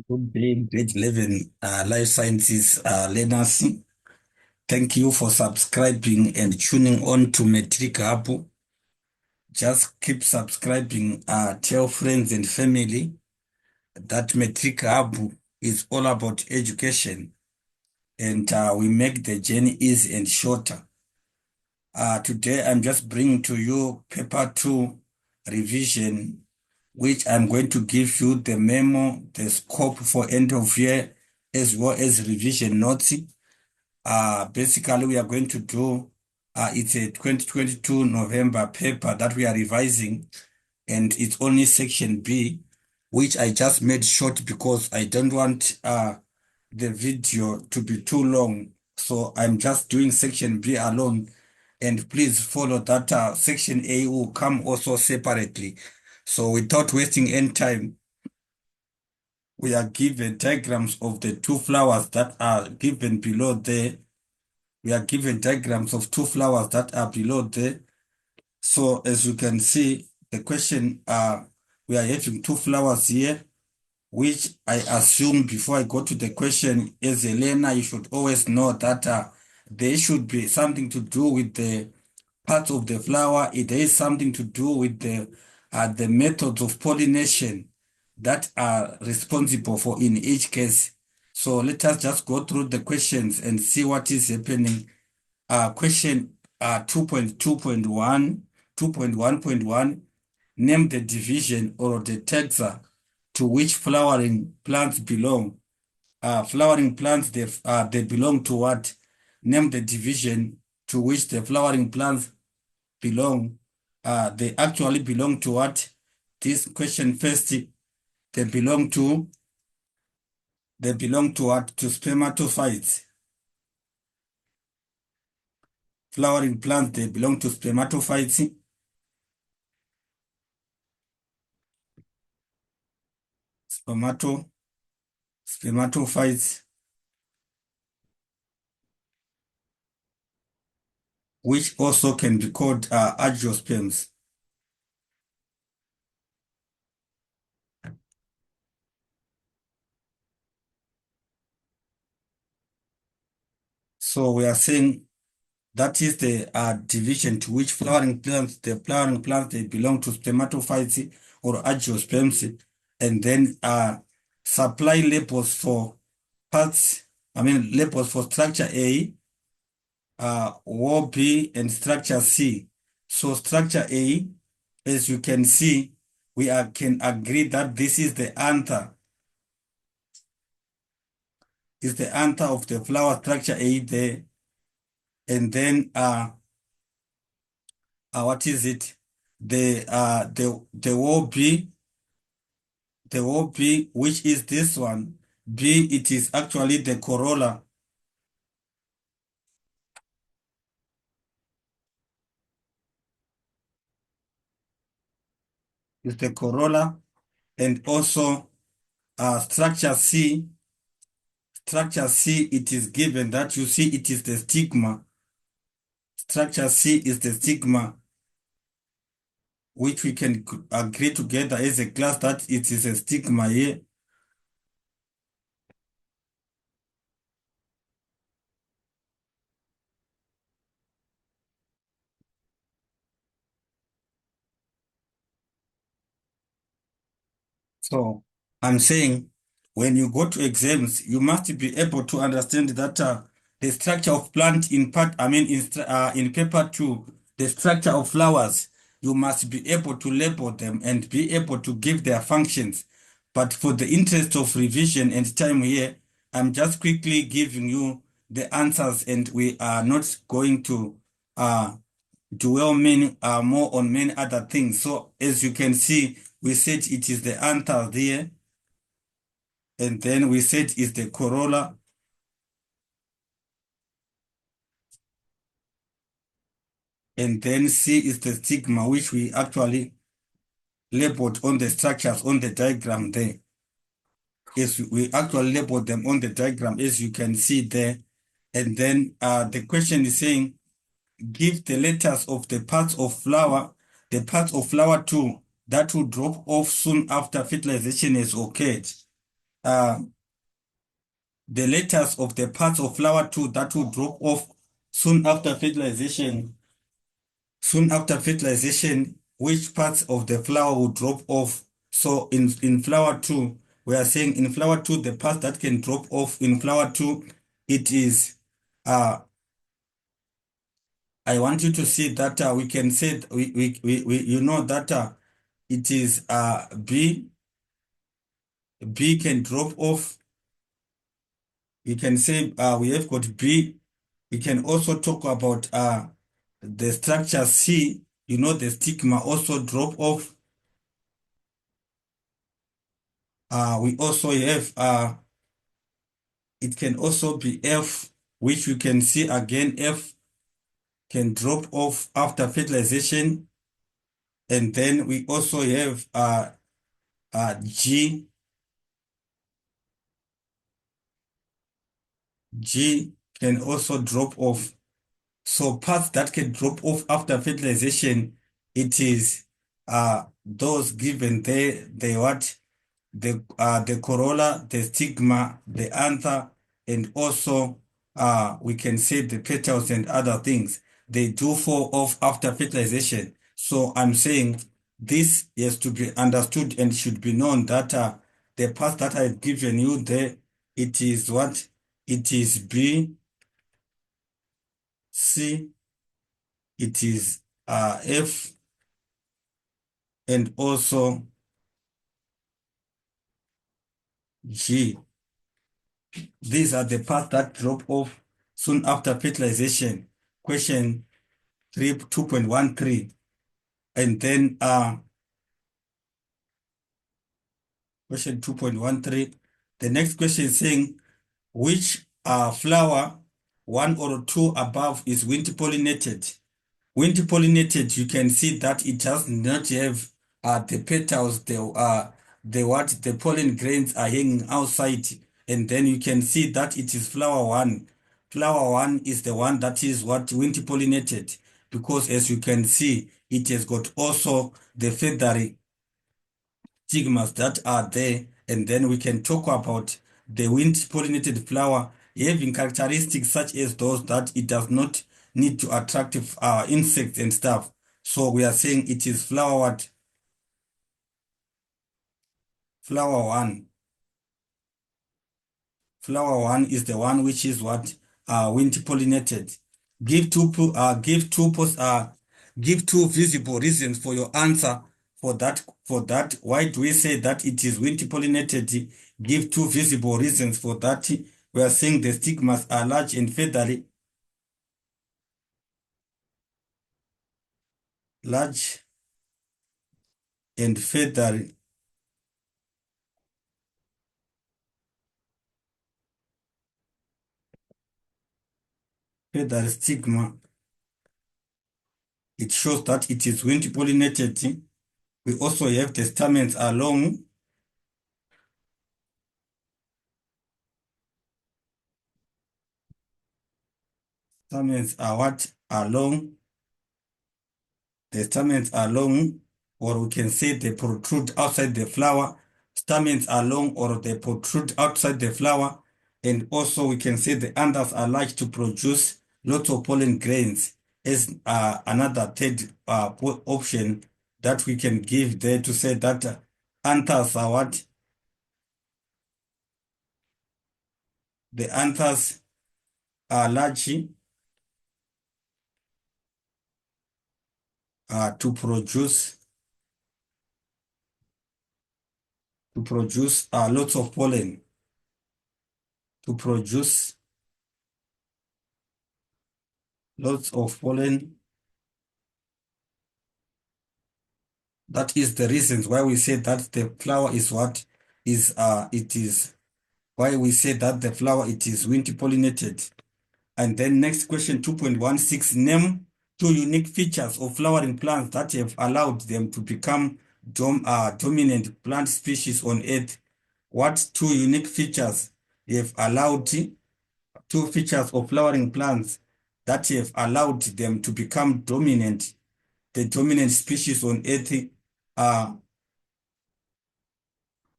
Good day, grade 11 life sciences learners. Thank you for subscribing and tuning on to Metric Hub. Just keep subscribing, tell friends and family that Metric Hub is all about education and we make the journey easy and shorter. Today I'm just bringing to you paper 2 revision, which I'm going to give you the memo, the scope for end of year, as well as revision notes. Basically, we are going to do, it's a 2022 November paper that we are revising, and it's only section B, which I just made short because I don't want the video to be too long. So I'm just doing section B alone. And please follow that section A will come also separately. So without wasting any time, we are given diagrams of the two flowers that are given below there. We are given diagrams of two flowers that are below there. So as you can see, the question, we are having two flowers here, which I assume before I go to the question, as a learner, you should always know that there should be something to do with the parts of the flower. It is something to do with the methods of pollination that are responsible for in each case. So let us just go through the questions and see what is happening. Question 2.2.1, 2.1.1, name the division or the taxa to which flowering plants belong. Flowering plants, they belong to what? Name the division to which the flowering plants belong. They actually belong to what? This question first, they belong to what? To spermatophytes. Flowering plants, they belong to spermatophytes. Spermato, spermatophytes, which also can be called angiosperms. So we are saying that is the division to which flowering plants, the flowering plants, they belong to spermatophytes or angiosperms, and then supply labels for parts, labels for structure A, wall B, and structure C. So structure A, as you can see, can agree that this is the anther, is the anther of the flower structure A there, and then what is it? The wall B, the wall B, which is this one. B, it is actually the corolla, is the corolla, and also structure C. Structure C, it is given that you see it is the stigma. Structure C is the stigma, which we can agree together as a class that it is a stigma here. So I'm saying when you go to exams, you must be able to understand that the structure of plant in part, in paper 2, the structure of flowers, you must be able to label them and be able to give their functions. But for the interest of revision and time here, I'm just quickly giving you the answers, and we are not going to uh, dwell more on many other things. So as you can see, we said it is the anther there, and then we said it's the corolla, and then C is the stigma, which we actually labeled on the structures on the diagram there. Yes, we actually labeled them on the diagram, as you can see there. And then the question is saying, give the letters of the parts of flower, the parts of flower 2 that will drop off soon after fertilization has occurred. uh, the letters of the parts of flower 2 that will drop off soon after fertilization. Soon after fertilization, which parts of the flower will drop off? So in flower 2, we are saying in flower 2, the parts that can drop off in flower 2, it is, I want you to see that we can say, you know that it is B can drop off. We can say we have got B. We can also talk about the structure C. You know the stigma also drop off. We also have it can also be F, which you can see again. F can drop off after fertilization, and then we also have G. G can also drop off. So parts that can drop off after fertilization, it is those given there, the what? The corolla, the stigma, the anther, and also we can say the petals and other things. They do fall off after fertilization. So I'm saying this has to be understood and should be known that the path that I've given you there, it is what? It is B, C, it is F, and also G. These are the parts that drop off soon after fertilization. Question 3, 2.13. And then question 2.13. The next question is saying which flower, one or two above, is wind pollinated? Wind pollinated, you can see that it does not have the petals, the what the pollen grains are hanging outside, and then you can see that it is flower one. Flower one is the one that is what wind pollinated, because as you can see, it has got also the feathery stigmas that are there, and then we can talk about the wind pollinated flower having characteristics such as those that it does not need to attract insects and stuff. So we are saying it is flower what? Flower one. Flower one is the one which is what? Wind pollinated. Give two give two visible reasons for your answer for that. For that, why do we say that it is wind pollinated? Give two visible reasons for that. We are saying the stigmas are large and feathery. Large and feathery. Feathery stigma. It shows that it is wind pollinated. We also have the stamens are long. Stamens are what? Are long. The stamens are long, or we can say they protrude outside the flower. Stamens are long or they protrude outside the flower. And also we can say the anthers are large to produce lots of pollen grains as another third option that we can give there to say that anthers are what? The anthers are large to produce lots of pollen, to produce lots of pollen. That is the reasons why we say that the flower is what is it is why we say that the flower it is wind pollinated. And then next question 2.16, name two unique features of flowering plants that have allowed them to become dominant plant species on earth. What two unique features have allowed two features of flowering plants that have allowed them to become dominant, the dominant species on earth? uh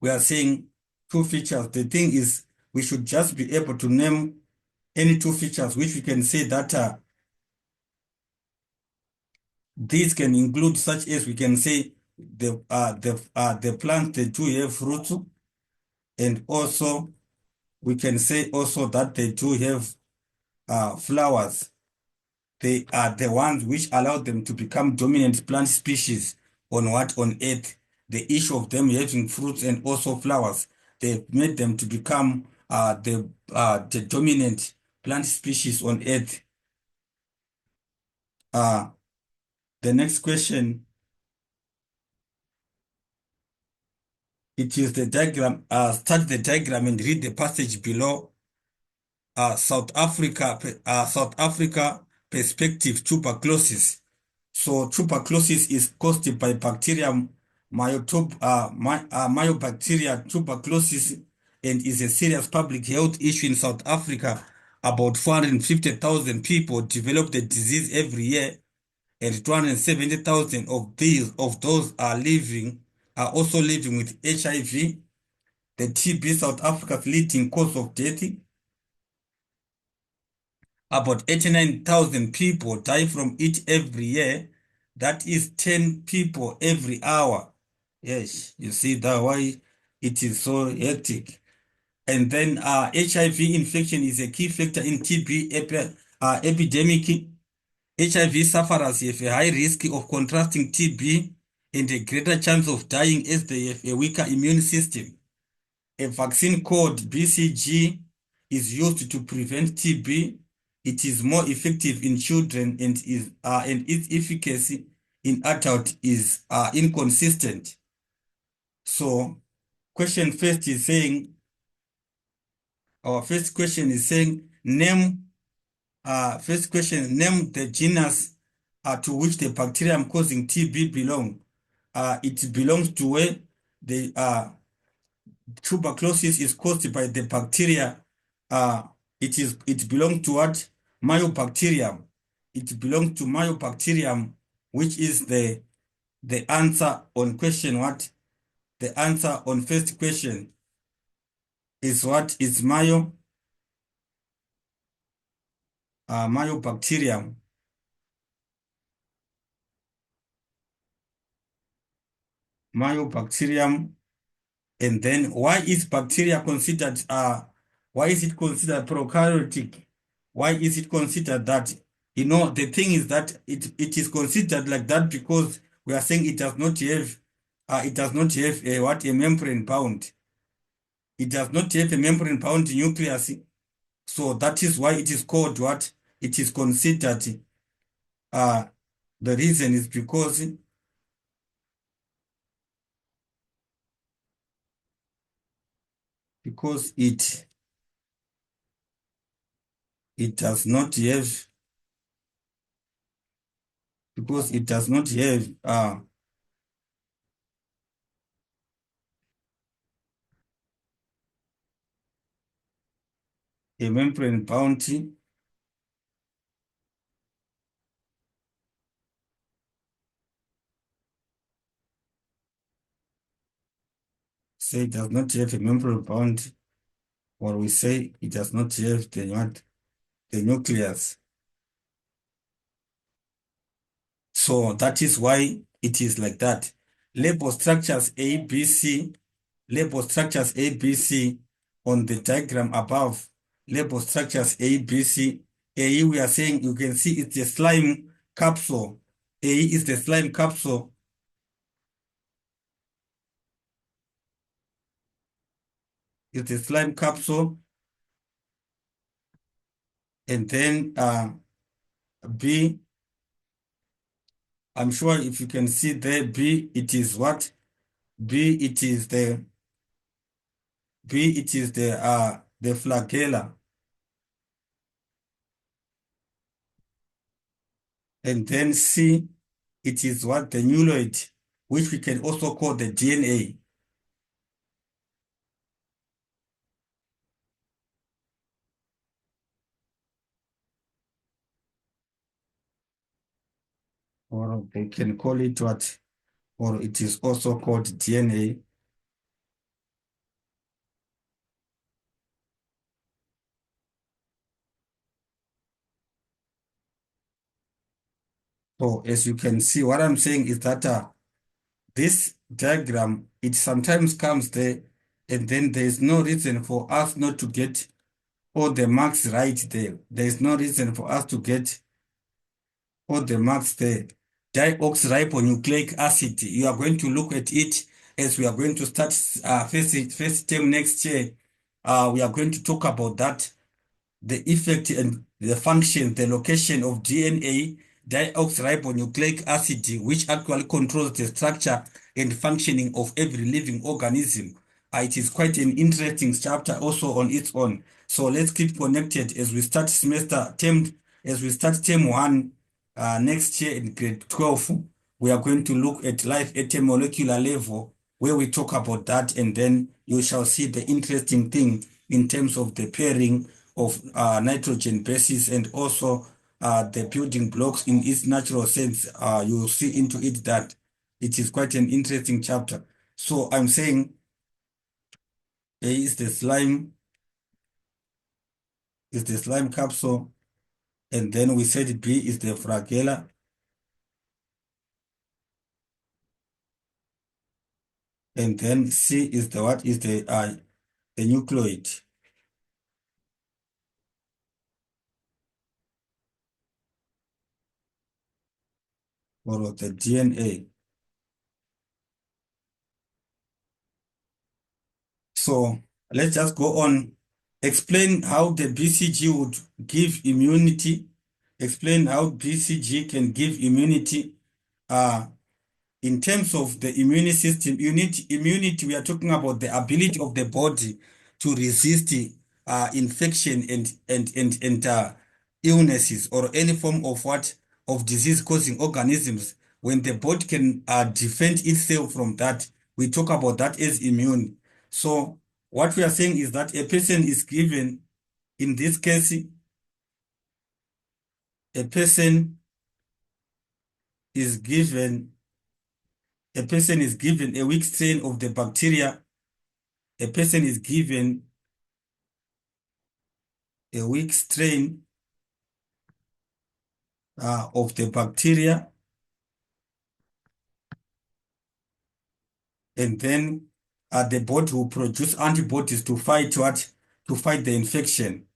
we are saying two features. The thing is, we should just be able to name any two features which we can say that these can include, such as we can say the plants they do have fruits, and also we can say also that they do have flowers. They are the ones which allow them to become dominant plant species on earth. The issue of them having fruits and also flowers, they made them to become the dominant plant species on earth. Uh, the next question, it is the diagram. Start the diagram and read the passage below. South Africa perspective tuberculosis. So tuberculosis is caused by bacterium myobacteria tuberculosis and is a serious public health issue in South Africa. About 450,000 people develop the disease every year, and 270,000 of those are also living with HIV. The TB South Africa's leading cause of death. About 89,000 people die from it every year. That is 10 people every hour. Yes, you see that why it is so hectic. And then HIV infection is a key factor in epidemic. HIV sufferers have a high risk of contracting TB and a greater chance of dying as they have a weaker immune system. A vaccine called BCG is used to prevent TB. It is more effective in children and its efficacy in adults is inconsistent. So, question first is saying our first question is saying name first question name the genus to which the bacterium causing TB belong. It belongs to where the tuberculosis is caused by the bacteria. Uh, it belongs to what? Myobacterium. It belongs to myobacterium, which is the answer on question what? The answer on first question is what is myobacterium. Myobacterium. And then why is it considered prokaryotic? Why is it considered that? The thing is that it is considered like that because we are saying it does not have a membrane bound. It does not have a membrane bound nucleus. So that is why it is called what? It is considered uh the reason is because it does not have because it does not have a membrane bound. Say it does not have a membrane bound, or we say it does not have the nucleus. So that is why it is like that. Label structures A, B, C. Label structures A, B, C on the diagram above. Label structures A, B, C. A, we are saying you can see it's the slime capsule. A is the slime capsule. It's the slime capsule. And then B, I'm sure if you can see there, B, it is what? B, it is the flagella. And then C, it is what? The nucleoid, which we can also call the DNA. Or they can call it what? Or it is also called DNA. So as you can see, what I'm saying is that this diagram, it sometimes comes there, and then there is no reason for us not to get all the marks right there. There is no reason for us to get all the marks there. Dioxyribonucleic acid, you are going to look at it as we are going to start first term next year. We are going to talk about that, the effect and the function, the location of DNA, deoxyribonucleic acid, which actually controls the structure and functioning of every living organism. It is quite an interesting chapter also on its own. So let's keep connected as we start as we start term one next year in grade 12. We are going to look at life at a molecular level where we talk about that, and then you shall see the interesting thing in terms of the pairing of nitrogen bases and also the building blocks in its natural sense. You will see into it that it is quite an interesting chapter. So I'm saying A is the slime capsule, and then we said B is the flagella, and then C is the what is the nucleoid or the DNA. So let's just go on. Explain how the BCG would give immunity. Explain how BCG can give immunity. Uh, in terms of the immune system, immunity, we are talking about the ability of the body to resist infection and illnesses or any form of of disease-causing organisms. When the body can defend itself from that, we talk about that as immune. So what we are saying is that a person is given, in this case, a person is given a person is given a weak strain of the bacteria. A person is given a weak strain of the bacteria, and then the body will produce antibodies to fight what? To fight the infection.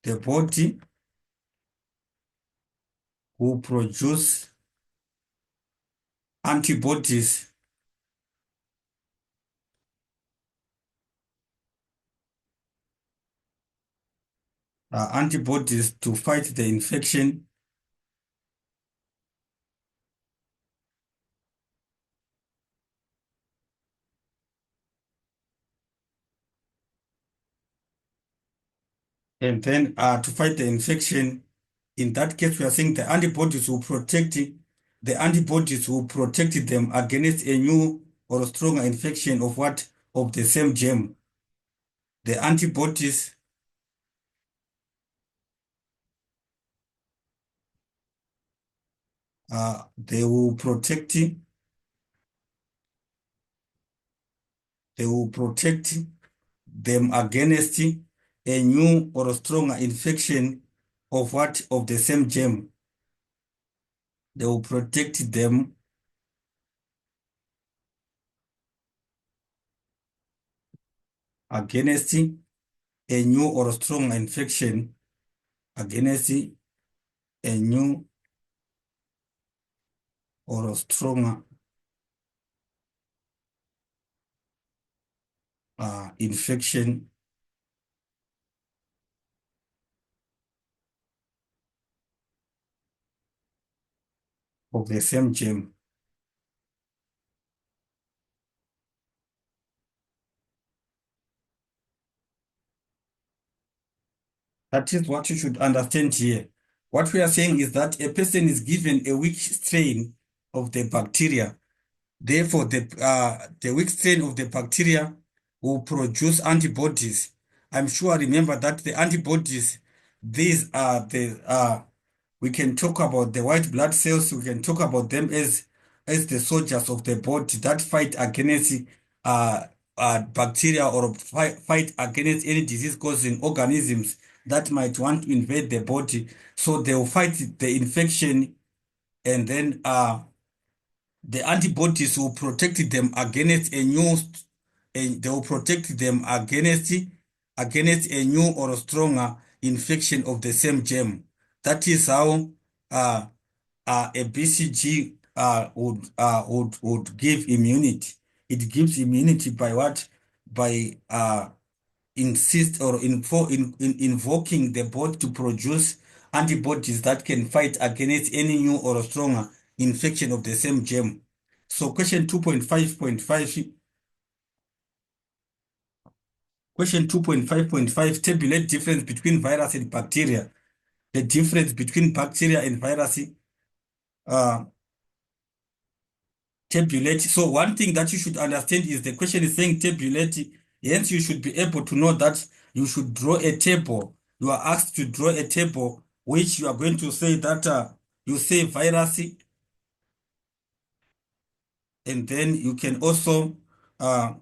The body will produce antibodies antibodies to fight the infection, and then to fight the infection. In that case, we are saying the antibodies will protect them against a new or stronger infection of what? Of the same germ. The antibodies they will protect them against a new or stronger infection of what? Of the same germ. They will protect them against a new or stronger infection, against a new or stronger infection of the same germ. That is what you should understand here. What we are saying is that a person is given a weak strain of the bacteria. Therefore, the weak strain of the bacteria will produce antibodies. I'm sure, remember that the antibodies, these are we can talk about the white blood cells, we can talk about them as the soldiers of the body that fight against bacteria or fight against any disease-causing organisms that might want to invade the body. So they will fight the infection, and then the antibodies will protect them against a new, and they will protect them against a new or stronger infection of the same germ. That is how uh, a BCG would give immunity. It gives immunity by what? By insist or invoking the body to produce antibodies that can fight against any new or stronger infection of the same germ. So question 2.5.5, tabulate difference between virus and bacteria. The difference between bacteria and virus, uh, tabulate. So one thing that you should understand is the question is saying tabulate. Hence, you should be able to know that you should draw a table. You are asked to draw a table which you are going to say that you say virus, and then you can also uh,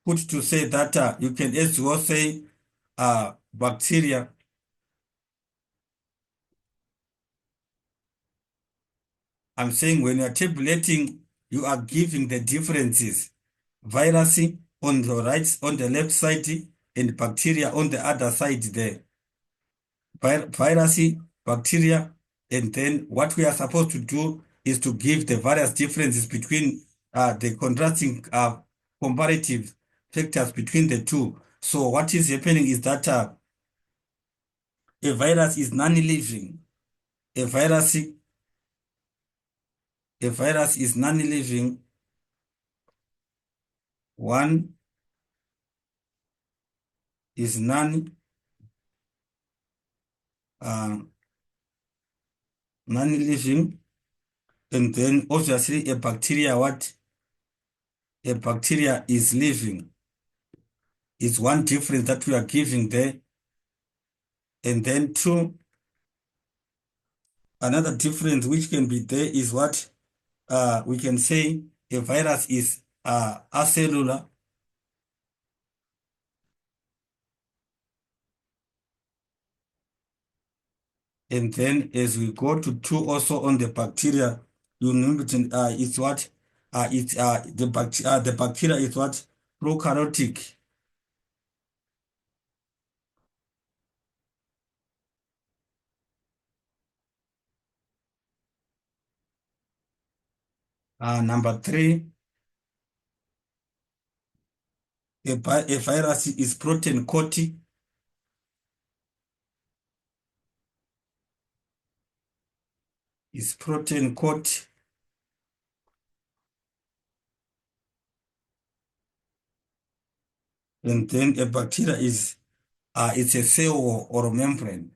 put to say that you can as well say bacteria. I'm saying when you are tabulating, you are giving the differences. Virus on the right, on the left side, and bacteria on the other side there. Virus, bacteria, and then what we are supposed to do is to give the various differences between the contrasting comparative factors between the two. So what is happening is that a virus is non-living. A virus, a virus is non-living. One is uh, non-living, and then obviously a bacteria, what? A bacteria is living. Is one difference that we are giving there. And then two, another difference which can be there is what we can say a virus is acellular. And then as we go to two also on the bacteria, you know it's what it's the bacteria is what? Prokaryotic. Number three, a virus is protein coated, is protein coat, and then a bacteria is it's a cell or a membrane.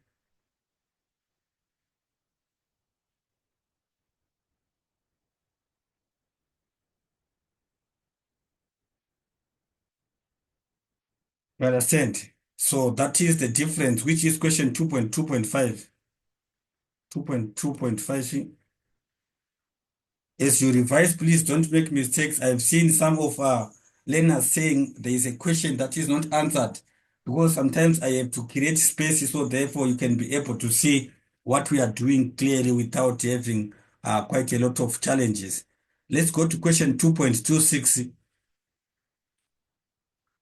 You understand? So that is the difference, which is question 2.2.5. 2.2.5. As you revise, please don't make mistakes. I've seen some of our learners saying there is a question that is not answered, because sometimes I have to create spaces so therefore you can be able to see what we are doing clearly without having quite a lot of challenges. Let's go to question 2.26.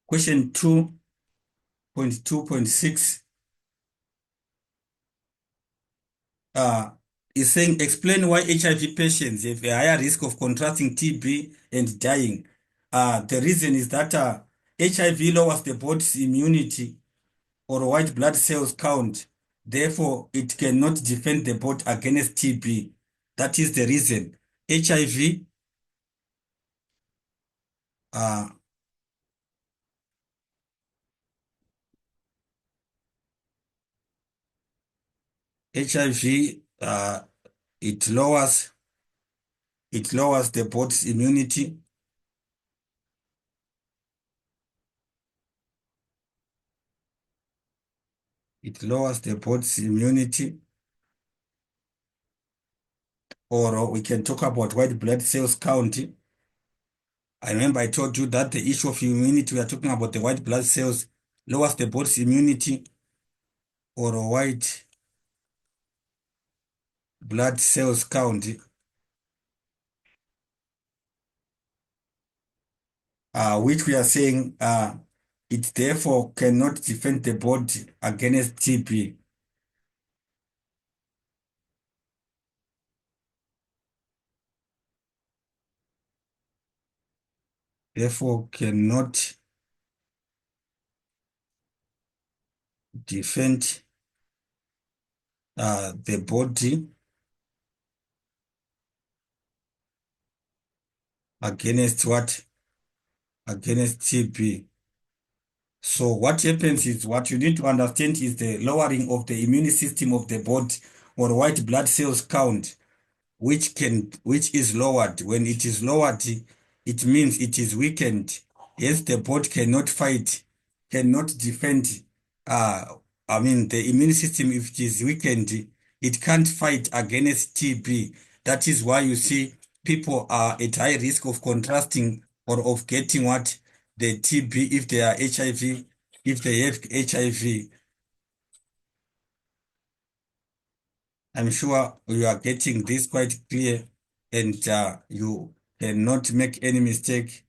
Question 2.2.6 uh, is saying explain why HIV patients have a higher risk of contracting TB and dying. The reason is that HIV lowers the body's immunity or white blood cells count. Therefore, it cannot defend the body against TB. That is the reason. HIV, uh, HIV, it lowers the body's immunity. It lowers the body's immunity. Or we can talk about white blood cells count. I remember I told you that the issue of immunity, we are talking about the white blood cells, lowers the body's immunity. or a white blood cells count, which we are saying it therefore cannot defend the body against TB. Therefore cannot defend the body against what? Against TB. So what happens is, what you need to understand is the lowering of the immune system of the body, or white blood cells count, which is lowered. When it is lowered, it means it is weakened. Yes, the body cannot fight, cannot defend. Uh, I mean, the immune system, if it is weakened, it can't fight against TB. That is why you see people are at high risk of contrasting or of getting what? The TB if they are HIV, if they have HIV. I'm sure you are getting this quite clear, and you cannot make any mistake.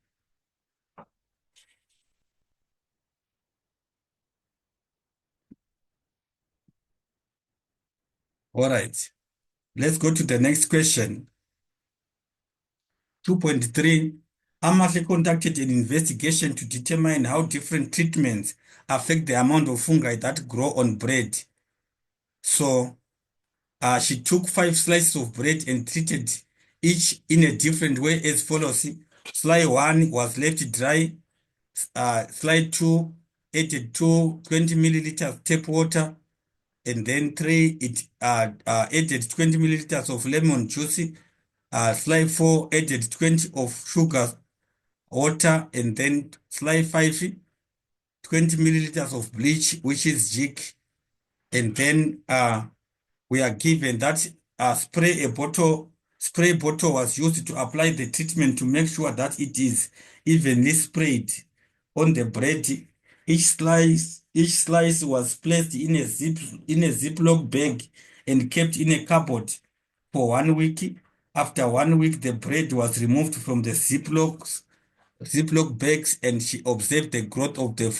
All right, let's go to the next question. 2.3. Amahle conducted an investigation to determine how different treatments affect the amount of fungi that grow on bread. So she took 5 slices of bread and treated each in a different way as follows. Slice 1 was left dry. Slide 2 added to 20 milliliters tap water, and then 3 it added 20 milliliters of lemon juice. Slide 4 added 20 of sugar water, and then slide 5 20 milliliters of bleach, which is jig, and then we are given that spray bottle was used to apply the treatment to make sure that it is evenly sprayed on the bread. Each slice was placed in a Ziploc bag and kept in a cupboard for 1 week. After 1 week, the bread was removed from the Ziploc bags, and she observed the growth of the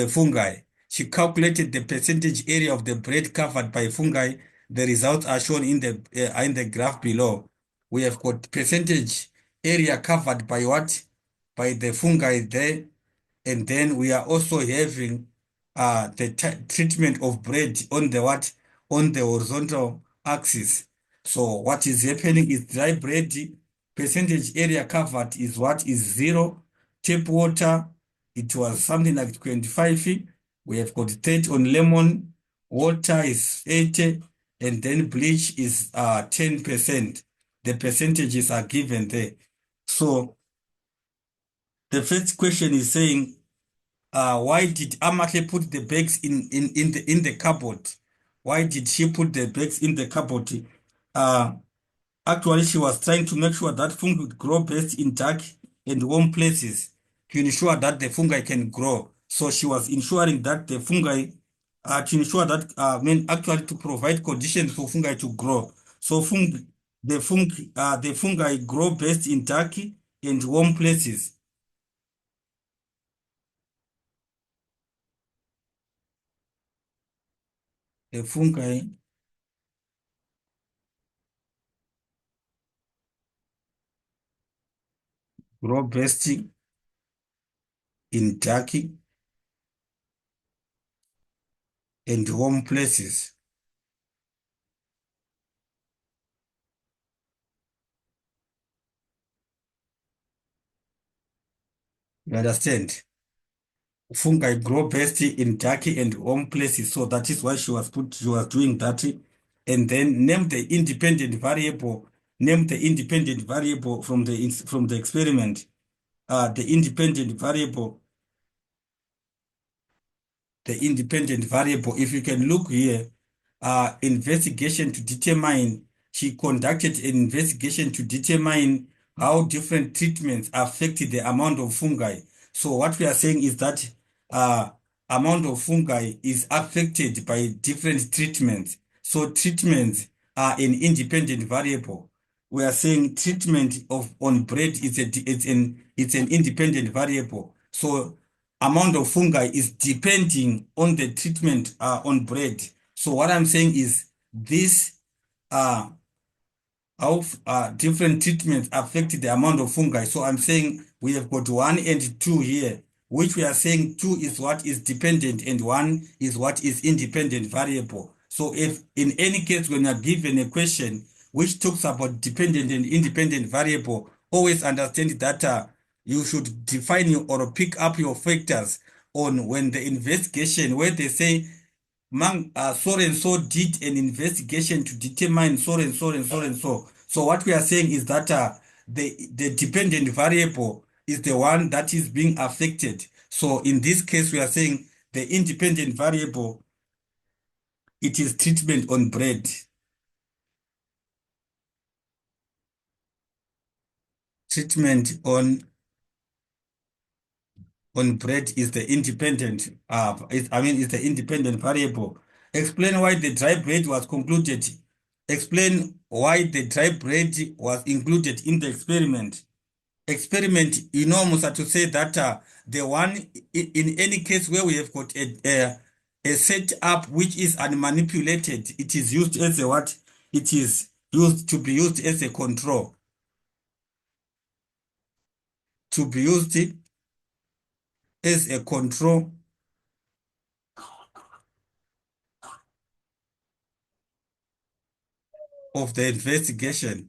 fungi. She calculated the percentage area of the bread covered by fungi. The results are shown in the graph below. We have got percentage area covered by what? By the fungi there. And then we are also having the treatment of bread on the what? On the horizontal axis. So what is happening is dry bread, percentage area covered is what? Is 0. Tap water, it was something like 25. We have got 30 on lemon. Water is 80. And then bleach is 10%. The percentages are given there. So the first question is saying, why did Amahle put the bags in the cupboard? Why did she put the bags in the cupboard? Uh, Actually, she was trying to make sure that fungi would grow best in dark and warm places to ensure that the fungi can grow. So she was ensuring that the fungi, to ensure that, actually to provide conditions for fungi to grow. So the fungi grow best in dark and warm places. The fungi grow best in dark and warm places. You understand? Fungi grow best in dark and warm places, so that is why she was doing that. And then name the independent variable from the experiment. The independent variable, if you can look here, investigation to determine, she conducted an investigation to determine how different treatments affect the amount of fungi. So what we are saying is that uh, amount of fungi is affected by different treatments. So treatments are an independent variable. We are saying treatment of on bread is it's an independent variable. So amount of fungi is depending on the treatment on bread. So what I'm saying is this uh, how different treatments affect the amount of fungi. So I'm saying we have got 1 and 2 here, which we are saying 2 is what is dependent and 1 is what is independent variable. So if in any case when you're given a question which talks about dependent and independent variable, always understand that you should define or pick up your factors on when the investigation where they say so and so did an investigation to determine so and so and so and so. So what we are saying is that the dependent variable is the one that is being affected. So in this case, we are saying the independent variable, it is treatment on bread. Treatment on bread is the independent, is the independent variable. Explain why the dry bread was concluded. Explain why the dry bread was included in the experiment. Experiment, Musa, to say that the one, in any case where we have got a setup which is unmanipulated, it is used as a what? It is used to be used as a control. To be used as a control of the investigation.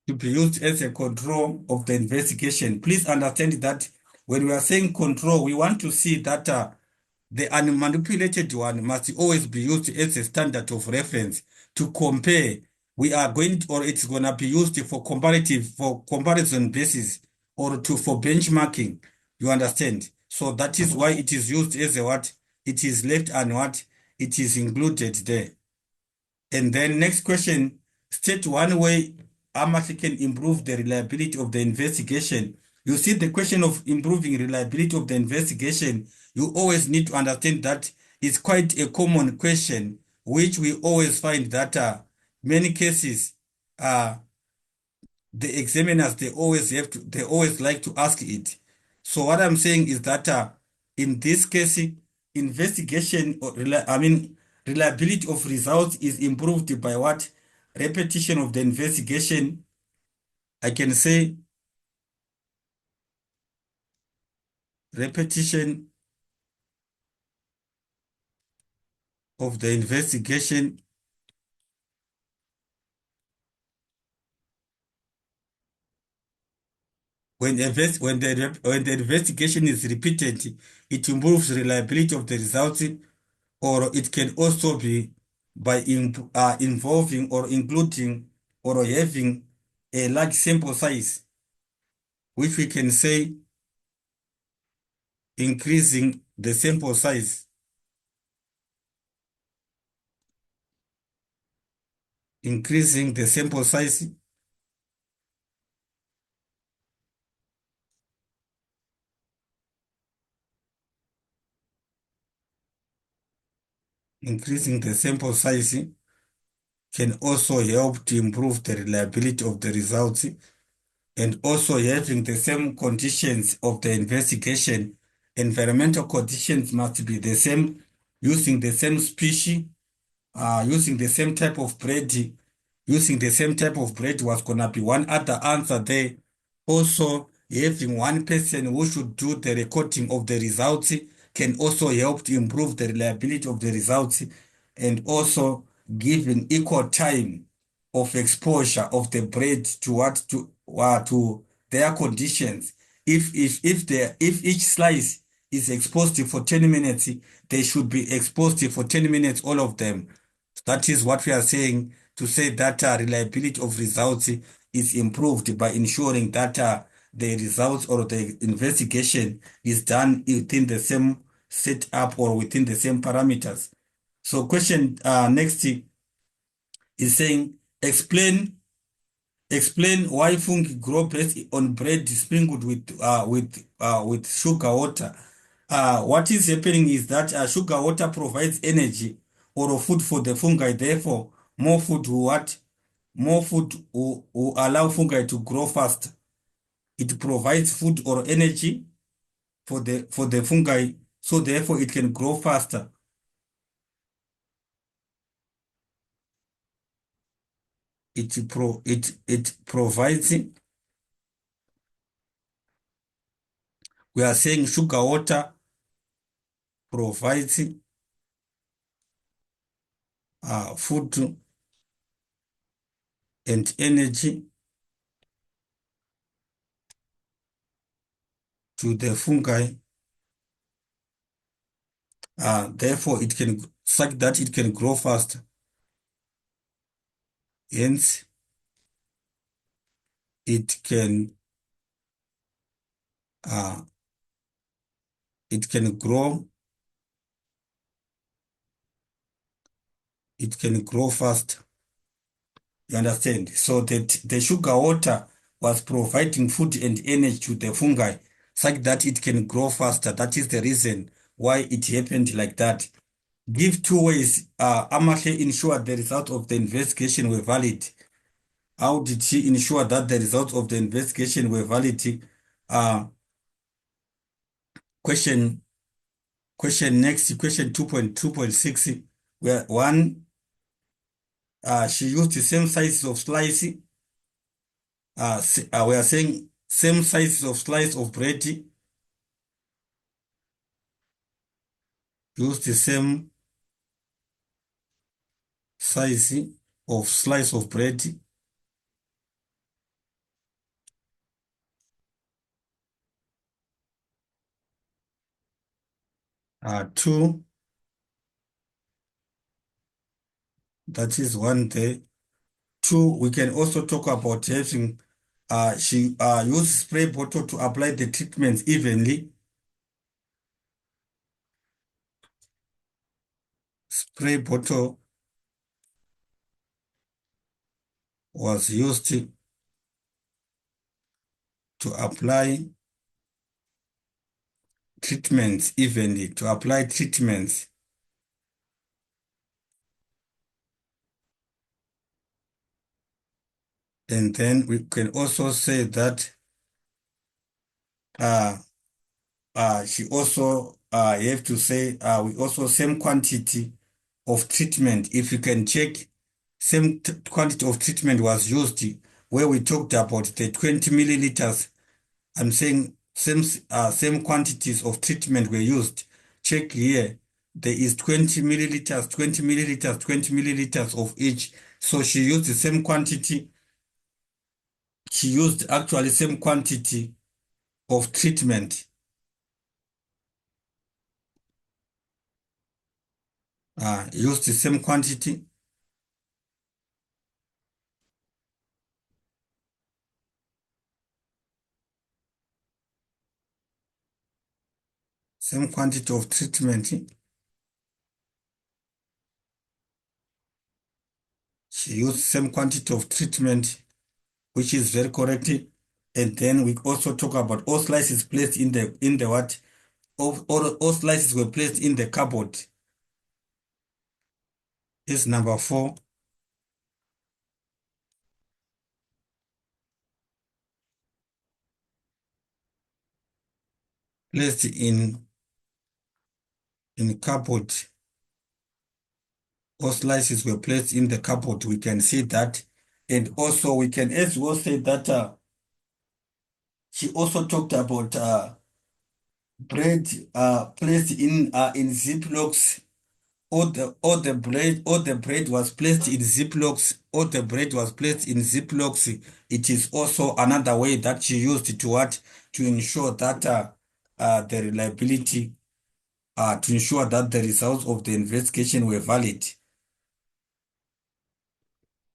To be used as a control of the investigation. Please understand that when we are saying control, we want to see that the unmanipulated one must always be used as a standard of reference to compare. We are going to, or it's going to be used for comparative, for comparison basis, or to for benchmarking. You understand? So that is why it is used as a what? It is left and what? It is included there. And then next question, state one way Amathi can improve the reliability of the investigation. You see the question of improving reliability of the investigation, you always need to understand that it's quite a common question, which we always find that many cases uh, the examiners they always like to ask it. So what I'm saying is that in this case, investigation or reliability of results is improved by what? Repetition of the investigation. I can say repetition of the investigation. When the investigation is repeated, it improves reliability of the results, or it can also be by involving or including or having a large sample size, which we can say increasing the sample size, increasing the sample size, increasing the sample size can also help to improve the reliability of the results, and also having the same conditions of the investigation. Environmental conditions must be the same, using the same species, using the same type of bread, using the same type of bread was going to be one other answer there. Also, having one person who should do the recording of the results can also help to improve the reliability of the results, and also giving equal time of exposure of the bread to what to their conditions. If each slice is exposed for 10 minutes, they should be exposed for 10 minutes, all of them. That is what we are saying, to say that reliability of results is improved by ensuring that the results or the investigation is done within the same setup or within the same parameters. So question next is saying, explain Explain why fungi grow best on bread sprinkled with sugar water. What is happening is that sugar water provides energy or food for the fungi. Therefore, more food will what? More food will allow fungi to grow faster. It provides food or energy for the fungi, so therefore it can grow faster. It provides. We are saying sugar water provides food and energy to the fungi. Therefore, it can such that it can grow faster. Hence, it can uh, it can grow it can grow fast. You understand? So that the sugar water was providing food and energy to the fungi such that it can grow faster. That is the reason why it happened like that. Give two ways. Amahle ensured the results of the investigation were valid. How did she ensure that the results of the investigation were valid? Uh, question question next, question 2.2.6, where one, she used the same sizes of slice. We are saying same sizes of slice of bread, use the same size of slice of bread. Two, that is one there. Two, we can also talk about having, she used spray bottle to apply the treatments evenly. Spray bottle was used to apply treatments evenly, to apply treatments. And then we can also say that uh, she also have to say we also same quantity of treatment. If you can check, same quantity of treatment was used where we talked about the 20 milliliters. I'm saying same quantities of treatment were used. Check here. There is 20 milliliters, 20 milliliters, 20 milliliters of each. So she used the same quantity. She used actually same quantity of treatment. Used the same quantity. Same quantity of treatment. She used same quantity of treatment, which is very correct. And then we also talk about all slices placed in the what? All slices were placed in the cupboard. Is number 4. Placed in cupboard. All slices were placed in the cupboard. We can see that. And also we can as well say that she also talked about bread placed in ziplocs. All the bread was placed in ziplocs. All the bread was placed in ziplocs. It is also another way that she used to what? To ensure that the reliability, to ensure that the results of the investigation were valid.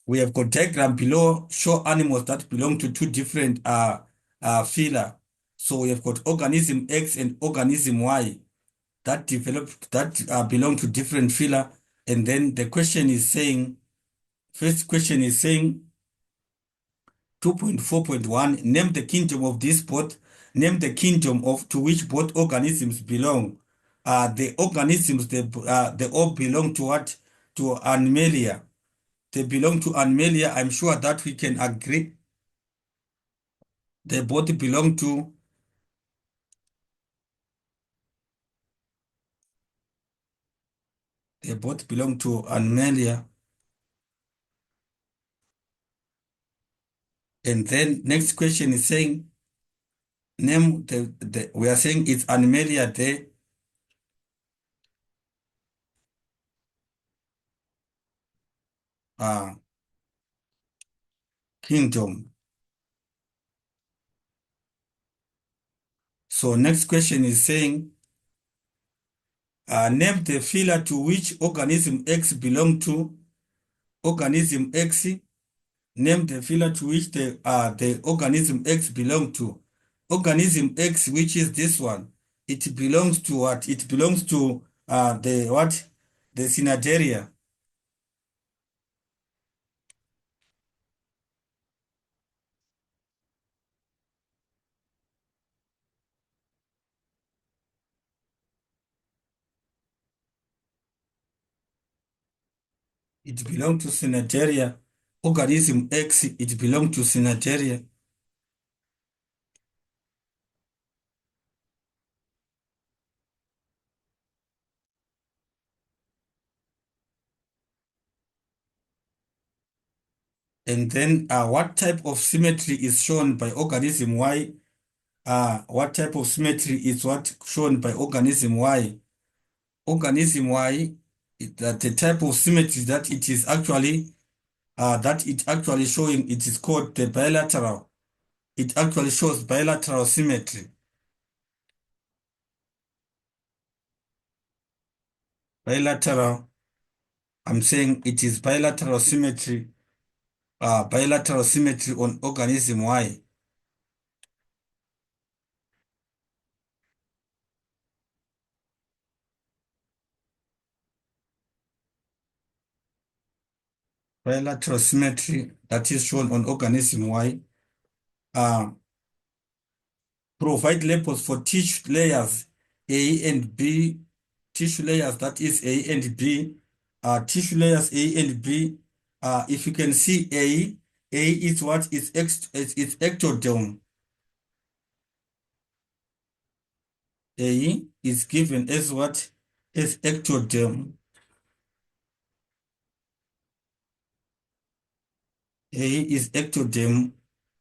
We have got diagram below show animals that belong to two different phyla. So we have got organism X and organism Y that developed that belong to different phyla. And then the question is saying, first question is saying, 2.4.1, name the kingdom of this both, name the kingdom of to which both organisms belong. The organisms, they all belong to what? To Animalia. They belong to Animalia. I'm sure that we can agree. They both belong to, they both belong to Animalia. And then next question is saying, name we are saying it's Animalia, the uh, kingdom. So next question is saying, name the phyla to which organism X belong to. Organism X, name the phyla to which the organism X belong to. Organism X, which is this one, it belongs to what? It belongs to the what? The Cnidaria. It belongs to Cnidaria. Organism X, it belongs to Cnidaria. And then what type of symmetry is shown by organism Y? What type of symmetry is what shown by organism Y? Organism Y, that the type of symmetry that it is actually that it actually showing, it is called the bilateral. It actually shows bilateral symmetry. Bilateral, I'm saying it is bilateral symmetry on organism Y. Bilateral symmetry that is shown on organism Y. Uh, Provide labels for tissue layers A and B, tissue layers that is A and B, tissue layers A and B. If you can see A is what is is ectoderm. A is given as what? As ectoderm. A is ectoderm,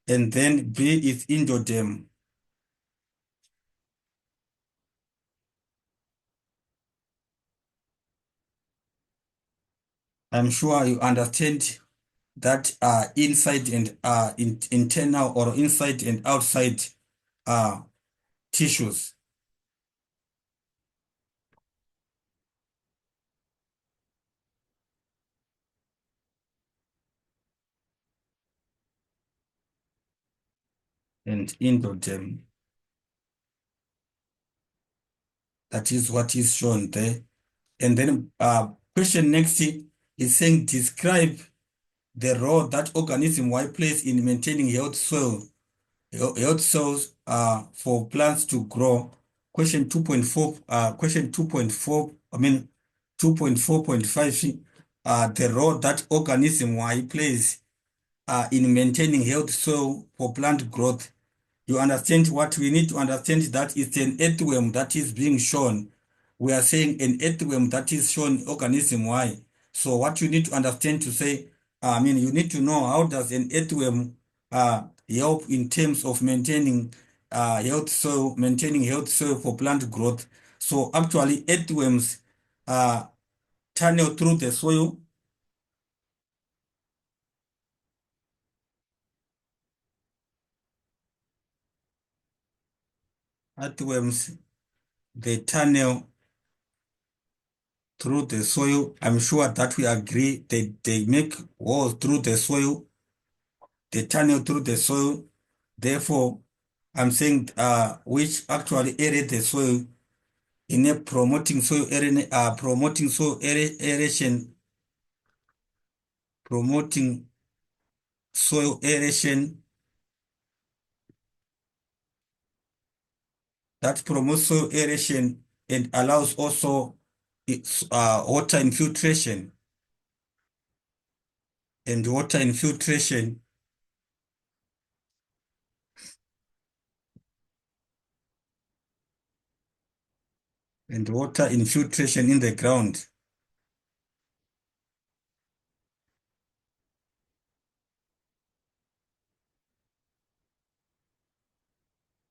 and then B is endoderm. I'm sure you understand that inside and internal or inside and outside uh, tissues. And endoderm. That is what is shown there. And then question next is saying describe the role that organism Y plays in maintaining health cells for plants to grow. Question 2.4, question 2.4, I mean 2.4.5, the role that organism Y plays in maintaining health soil for plant growth. You understand what we need to understand, that it's an earthworm that is being shown. We are saying an earthworm that is shown organism Y. So what you need to understand to say, you need to know how does an earthworm help in terms of maintaining health soil for plant growth. So actually earthworms uh, tunnel through the soil. Earthworms, they tunnel through the soil. I'm sure that we agree they make holes through the soil, they tunnel through the soil. Therefore, I'm saying which actually aerate the soil in a promoting soil aeration, promoting soil aeration that promotes soil aeration and allows also water infiltration and water infiltration and water infiltration in the ground.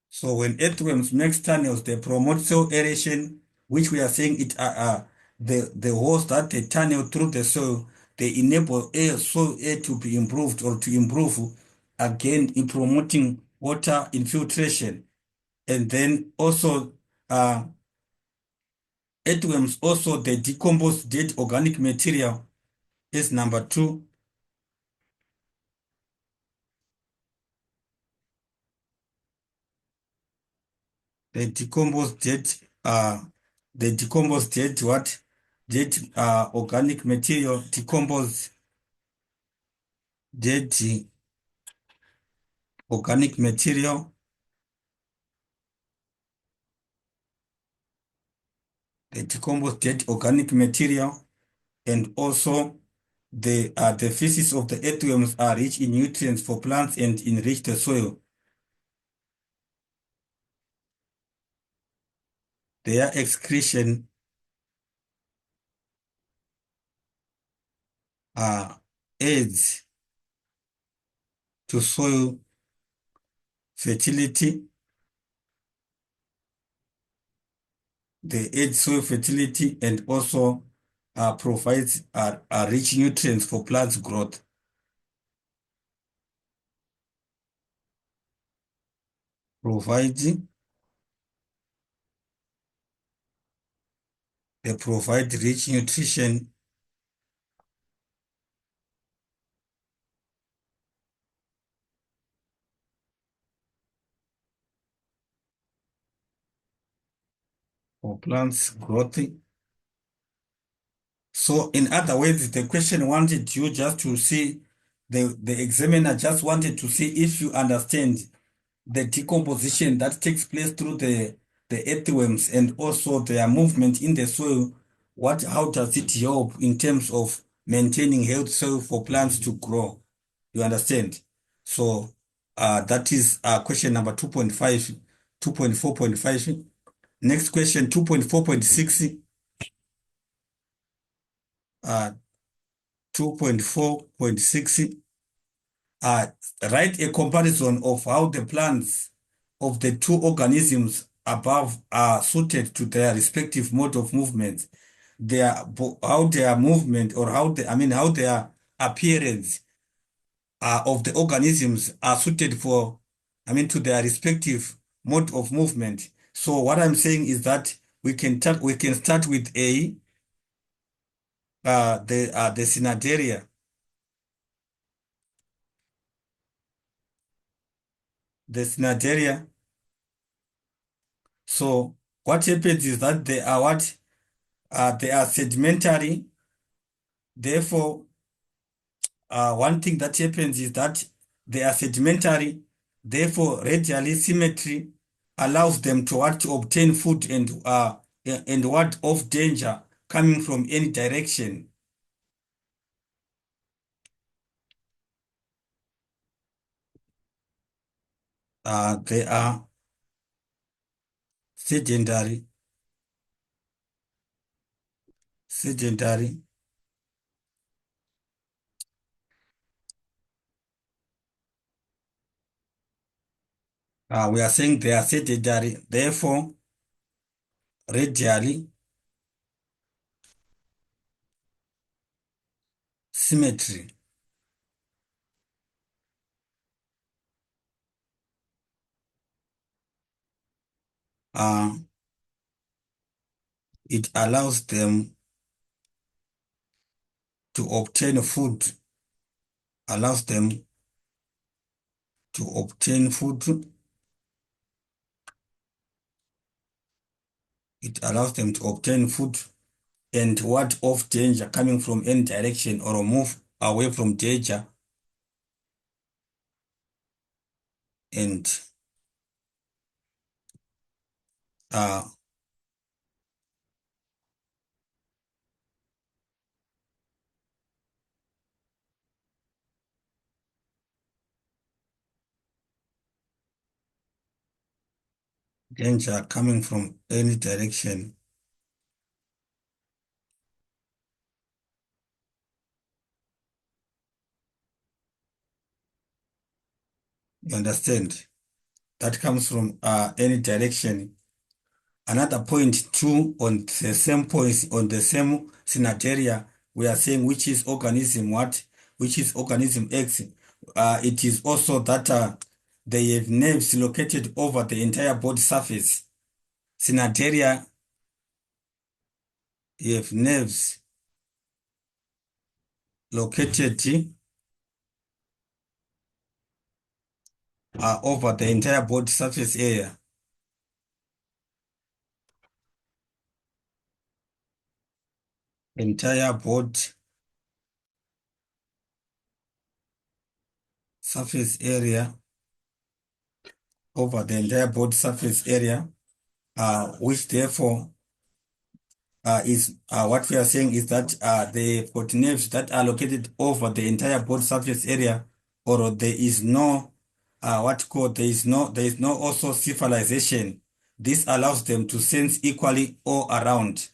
So when earthworms make tunnels, they promote soil aeration, which we are saying it are the holes that they tunnel through the soil. They enable soil air to be improved or to improve again in promoting water infiltration. And then also uh, earthworms also they decompose dead organic material is number two. They decompose dead they decompose dead what? Dead organic material, decompose dead organic material, they decompose dead organic material, and also the feces of the earthworms are rich in nutrients for plants and enrich the soil. Their excretion aids to soil fertility. They aid soil fertility and also provides rich nutrients for plants growth. Providing They provide rich nutrition for plants growth. So in other words, the question wanted you just to see, the examiner just wanted to see if you understand the decomposition that takes place through the earthworms and also their movement in the soil. How does it help in terms of maintaining health soil for plants to grow? You understand? So that is question number 2.5, 2.4.5. Next question, 2.4.6. 2.4.6, uh, write a comparison of how the plants of the two organisms above are suited to their respective mode of movement. How their movement or how their appearance of the organisms are suited to their respective mode of movement. So what I'm saying is that we can start with the Cnidaria. The Cnidaria. So what happens is that they are sedimentary. Therefore, one thing that happens is that they are sedimentary. Therefore, radially symmetry allows them to obtain food and what of danger coming from any direction. They are sedentary. Sedentary. We are saying they are sedentary. Therefore, radially symmetry. Uh, it allows them to obtain food, allows them to obtain food. It allows them to obtain food and what of danger coming from any direction or move away from danger and uh, danger coming from any direction. You understand? That comes from any direction. Another point too, on the same points, on the same scenario, we are saying which is organism what, which is organism X. It is also that they have nerves located over the entire body surface. Scenario, you have nerves located over the entire body surface area. Entire body surface area, over the entire body surface area, which therefore is what we are saying is that the got nerves that are located over the entire body surface area, or there is no what called there is no also cephalization. This allows them to sense equally all around,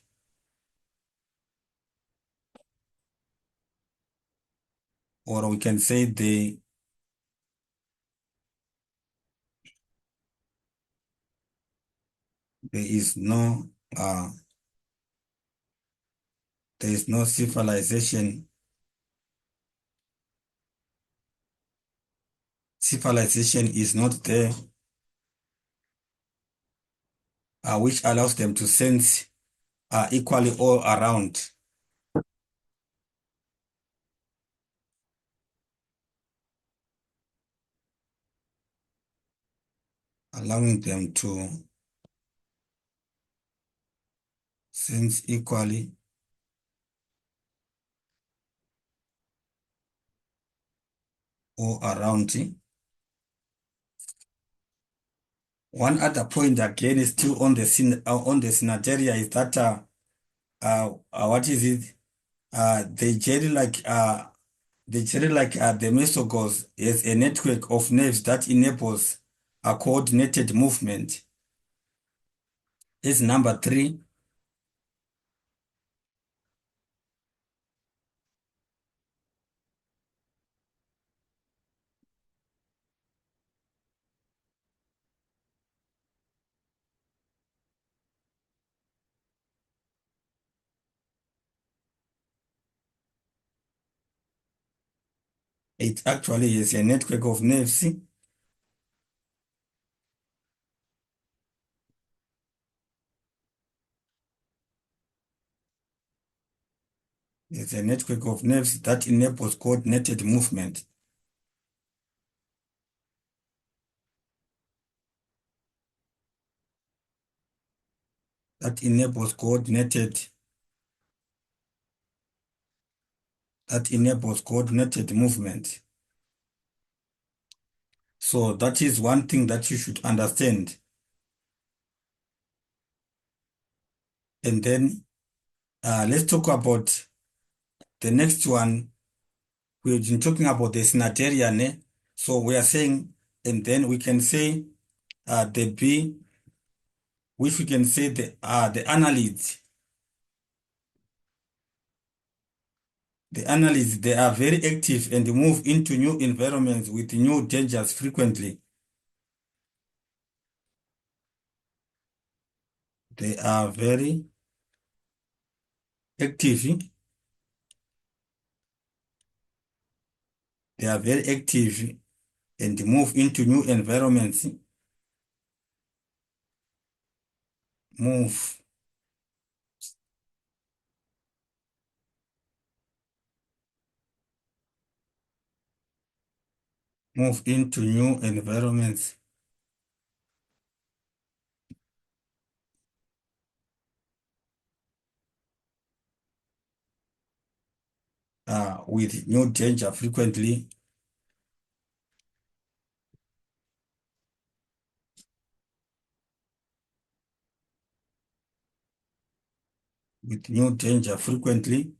or we can say there is no uh, there is no cephalization. Cephalization is not there, which allows them to sense equally all around, allowing them to sense equally all around. One other point again is still on the on the scenario is that what is it? They generally like the mesogos is a network of nerves that enables a coordinated movement. Is number three. It actually is a network of nerves. It's a network of nerves that enables coordinated movement. That enables coordinated movement. So that is one thing that you should understand. And then let's talk about the next one. We've been talking about the scenario, ne? So we are saying, and then we can say the B, which we can say the annelids. The annelids, they are very active and move into new environments with new dangers frequently. They are very active. They are very active and move into new environments. Move, move into new environments with new danger frequently. with new danger frequently,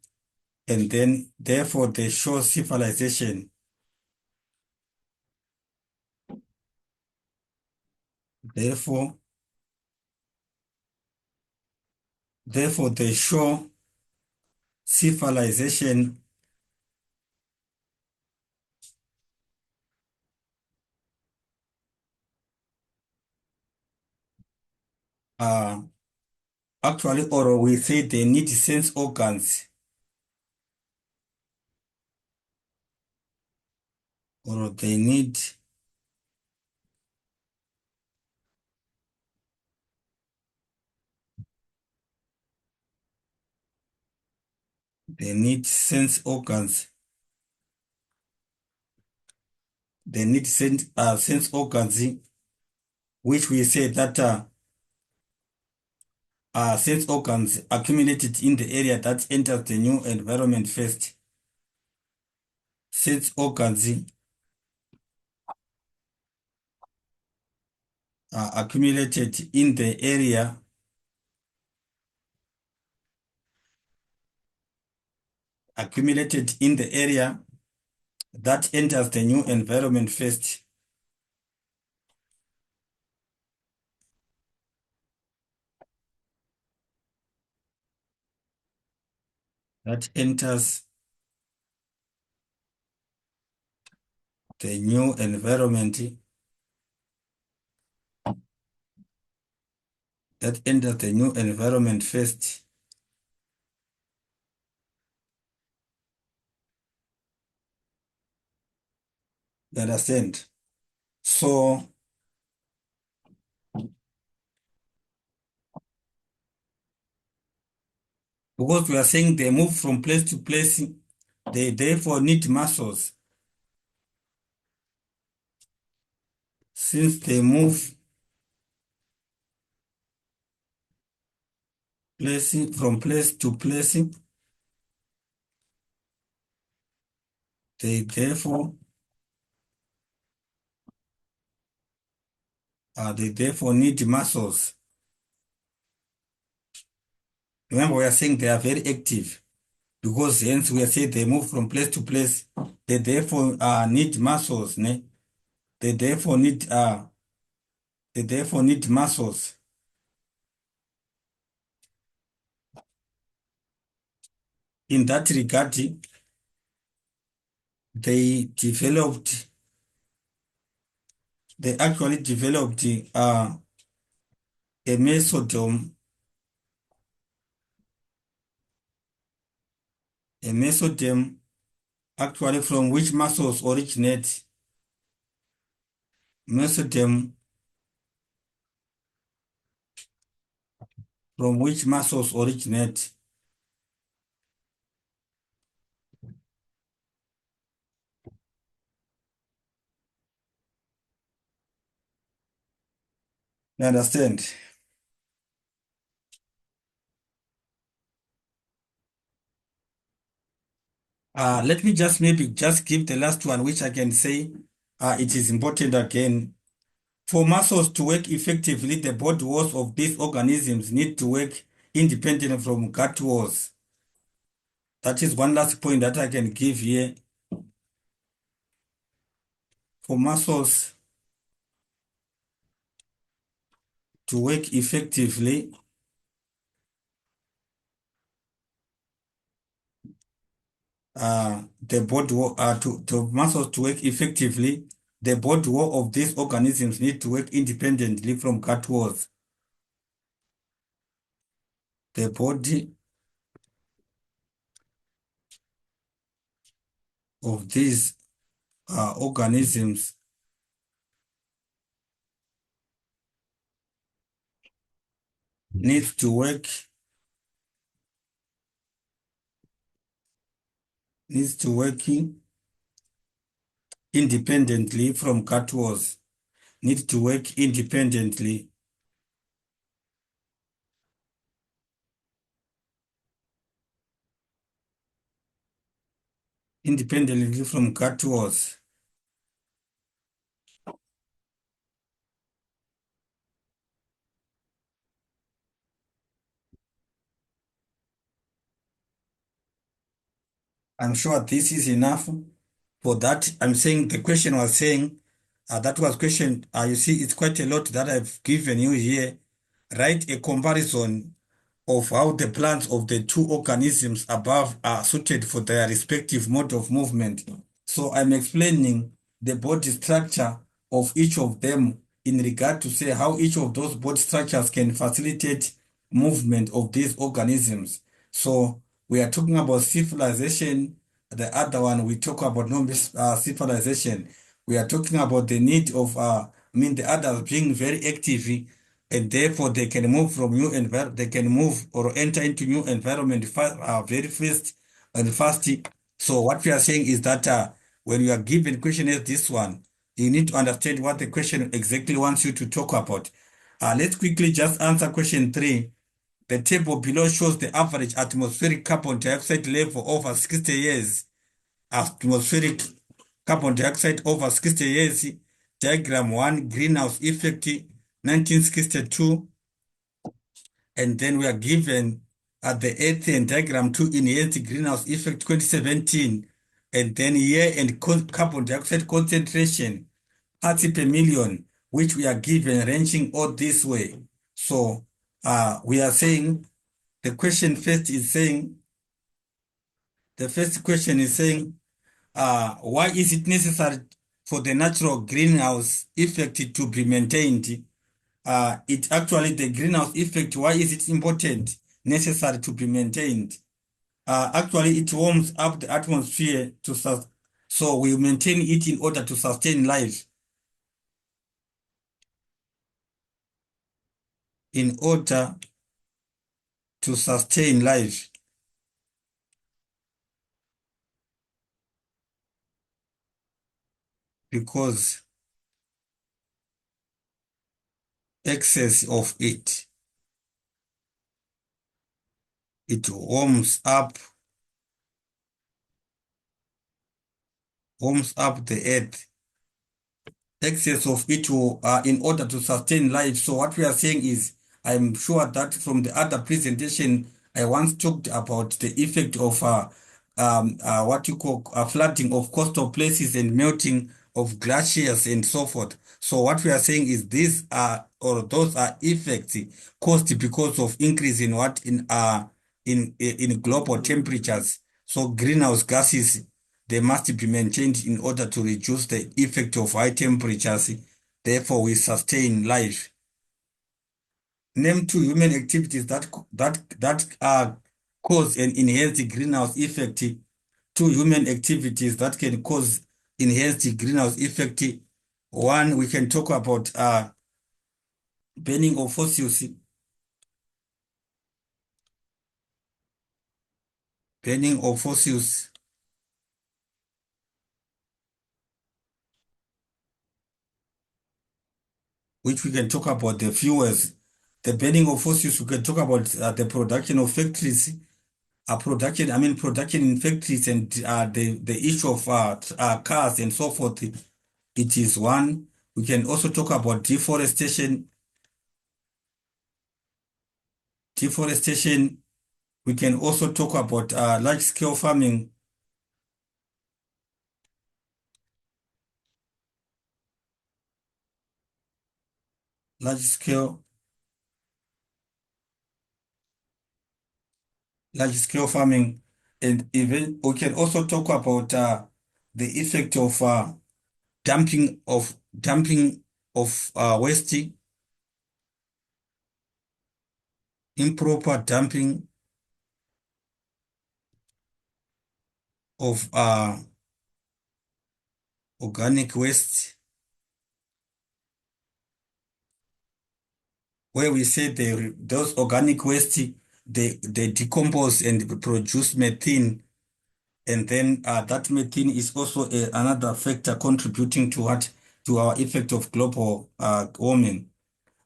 and then therefore they show civilization. Therefore, therefore they show civilization uh, actually, or we say they need sense organs, or they need sense organs. They need sense organs, which we say that sense organs accumulated in the area that enters the new environment first. Sense organs are accumulated in the area that enters the new environment first. That enters the new environment. That enters the new environment first. You understand? So, because we are saying they move from place to place, they therefore need muscles. Since they move from place to place, they therefore need muscles. Remember, we are saying they are very active because hence we are saying they move from place to place. They therefore need muscles. Ne? They therefore need uh, they therefore need muscles. In that regard, they developed. They actually developed a mesoderm, a mesoderm actually from which muscles originate. Mesoderm from which muscles originate. You understand? Let me just maybe just give the last one, which I can say it is important again. For muscles to work effectively, the body walls of these organisms need to work independent from gut walls. That is one last point that I can give here. For muscles to work effectively, the body wall, to muscles to work effectively, the body wall of these organisms need to work independently from gut walls. The body of these organisms needs to work needs to working independently from gut walls. Need to work independently from gut walls. I'm sure this is enough for that. I'm saying the question was saying, that was question, you see, it's quite a lot that I've given you here. Write a comparison of how the plants of the two organisms above are suited for their respective mode of movement. So I'm explaining the body structure of each of them in regard to say how each of those body structures can facilitate movement of these organisms. So we are talking about civilization. The other one we talk about no civilization. We are talking about the need of the others being very active, and therefore they can move from new environment, they can move or enter into new environment very fast and fast. So what we are saying is that when you are given question as this one, you need to understand what the question exactly wants you to talk about. Let's quickly just answer question 3. The table below shows the average atmospheric carbon dioxide level over 60 years. Atmospheric carbon dioxide over 60 years. Diagram 1, greenhouse effect 1962. And then we are given at the eighth and diagram 2, enhanced greenhouse effect 2017. And then year and carbon dioxide concentration, parts per million, which we are given ranging all this way. So we are saying the question first is saying, the first question is saying, why is it necessary for the natural greenhouse effect to be maintained? It actually, the greenhouse effect, why is it important, necessary to be maintained? Actually, it warms up the atmosphere so we maintain it in order to sustain life. In order to sustain life, because excess of it warms up the earth. Excess of it will, in order to sustain life. So what we are saying is, I'm sure that from the other presentation, I once talked about the effect of what you call flooding of coastal places and melting of glaciers and so forth. So what we are saying is these are, or those are effects caused because of increase in what in global temperatures. So greenhouse gases, they must be maintained in order to reduce the effect of high temperatures. Therefore, we sustain life. Name two human activities that cause an enhanced greenhouse effect. Two human activities that can cause enhanced greenhouse effect. One, we can talk about burning of fossils, burning of fossils, which we can talk about the fuels. The burning of fossils, we can talk about the production of factories, production in factories, and the issue of cars and so forth. It is one. We can also talk about deforestation. Deforestation. We can also talk about large-scale farming. Large-scale, large-scale farming, and even we can also talk about the effect of dumping of waste, improper dumping of organic waste, where we say those organic waste, they decompose and produce methane, and then that methane is also another factor contributing to what, to our effect of global warming.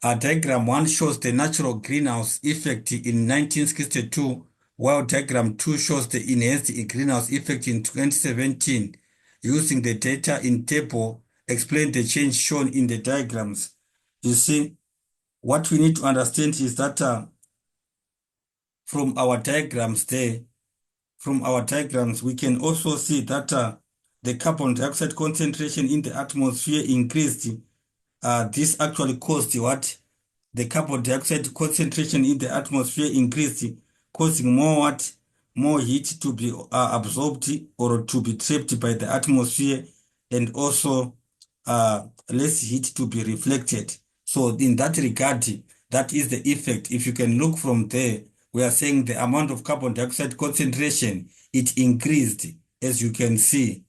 Diagram 1 shows the natural greenhouse effect in 1962, while diagram 2 shows the enhanced greenhouse effect in 2017. Using the data in table, explain the change shown in the diagrams. You see, what we need to understand is that from our diagrams there, from our diagrams, we can also see that the carbon dioxide concentration in the atmosphere increased. This actually caused what? The carbon dioxide concentration in the atmosphere increased, causing more what? More heat to be absorbed or to be trapped by the atmosphere, and also less heat to be reflected. So in that regard, that is the effect. If you can look from there, we are saying the amount of carbon dioxide concentration, it increased. As you can see,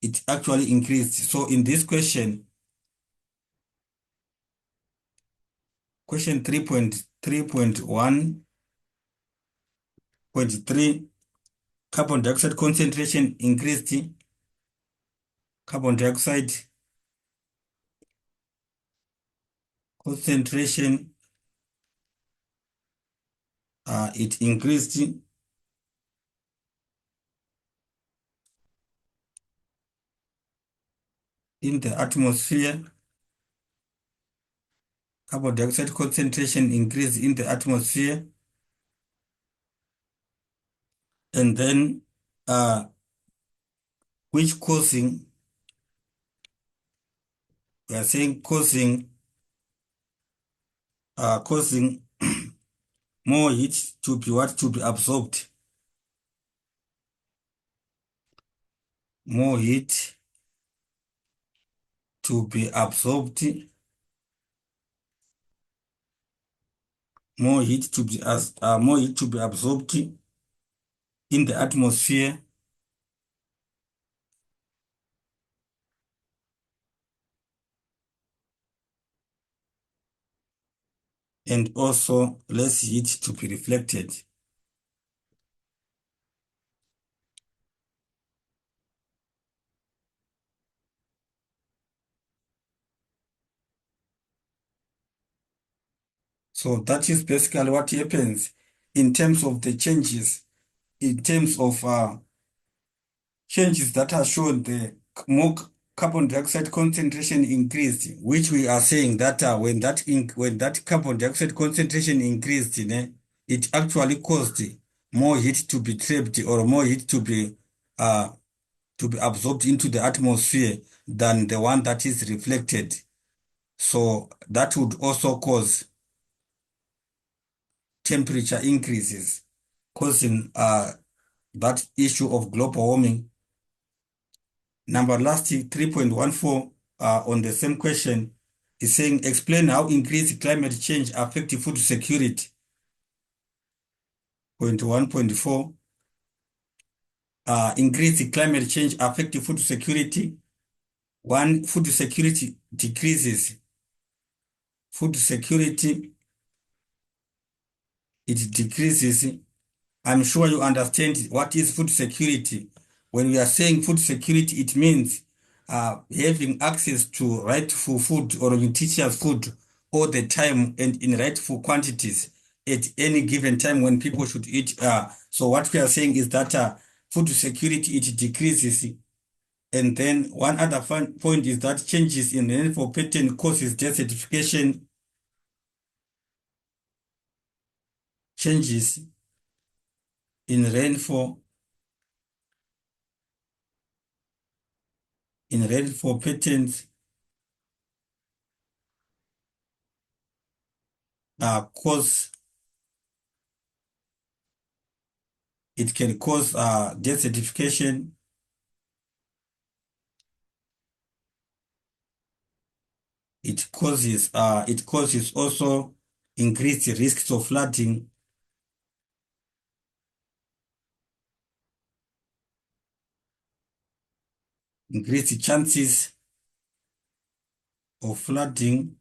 it actually increased. So in this question 3.3.1.3, carbon dioxide concentration increased. Carbon dioxide concentration, it increased in the atmosphere. Carbon dioxide concentration increased in the atmosphere, and then which causing, we are saying causing more heat to be what? To be absorbed. More heat to be absorbed. More heat to be more heat to be absorbed in the atmosphere, and also less heat to be reflected. So that is basically what happens in terms of the changes, in terms of changes that are shown, the more carbon dioxide concentration increased, which we are saying that when that carbon dioxide concentration increased, it actually caused more heat to be trapped or more heat uh, to be absorbed into the atmosphere than the one that is reflected. So that would also cause temperature increases, causing that issue of global warming. Number last 3.14 on the same question is saying explain how increased climate change affect food security. Point 1.4, increased climate change affect food security. One, food security decreases. Food security, it decreases. I'm sure you understand what is food security. When we are saying food security, it means having access to rightful food or nutritious food all the time and in rightful quantities at any given time when people should eat. So what we are saying is that food security, it decreases. And then one other point is that changes in rainfall pattern causes desertification. Changes in rainfall patterns cause, it can cause desertification. It causes also increased risks of flooding, increased chances of flooding.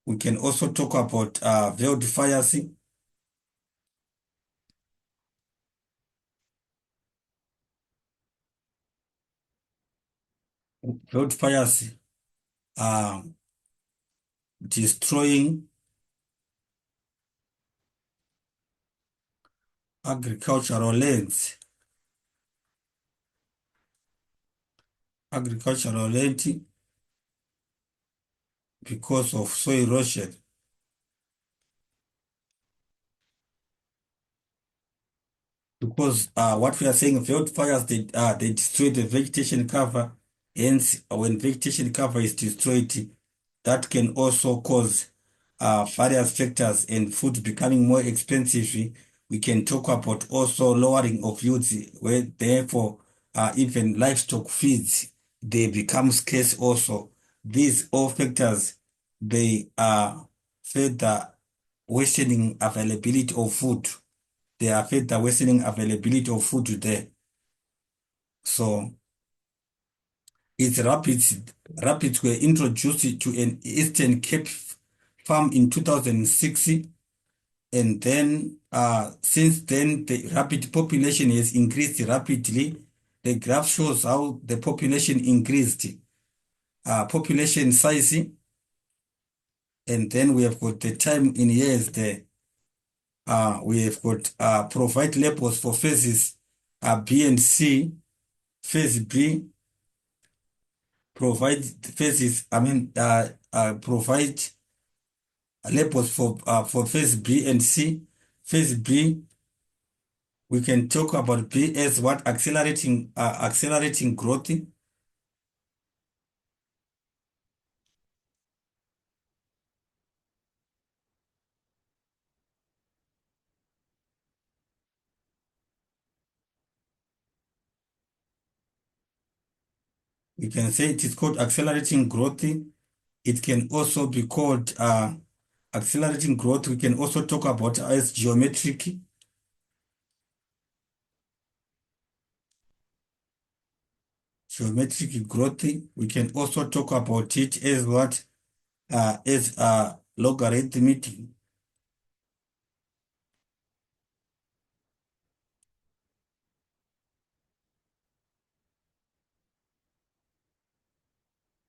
We can also talk about wildfires. Wildfires are destroying agricultural lands. Agricultural land because of soil erosion. because what we are saying, wildfires, they destroy the vegetation cover. Hence, when vegetation cover is destroyed, that can also cause various factors and food becoming more expensive. We can talk about also lowering of yields, where therefore even livestock feeds, they become scarce also. These all factors, they are further worsening availability of food. They affect the worsening availability of food there. So its rapids were introduced to an Eastern Cape farm in 2006, and then since then the rapid population has increased rapidly. The graph shows how the population increased, population size, and then we have got the time in years there. We have got provide labels for phases B and C. Phase B provide phases, provide labels for phase B and C. Phase B, we can talk about B as what? Accelerating growth. We can say it is called accelerating growth. It can also be called accelerating growth. We can also talk about as geometric growth. We can also talk about it as what? As logarithmic.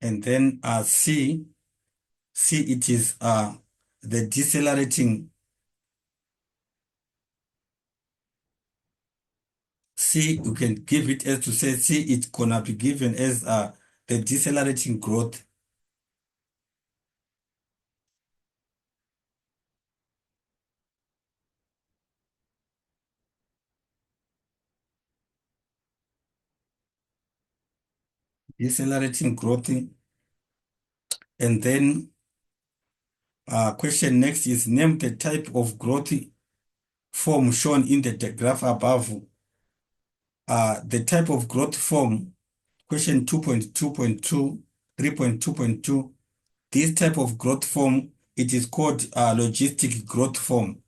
And then C, it is the decelerating. C, you can give it as to say C, it's gonna be given as the decelerating growth. Decelerating growth. And then question next is name the type of growth form shown in the graph above. The type of growth form, question 2.2.2, 3.2.2. This type of growth form, it is called logistic growth form.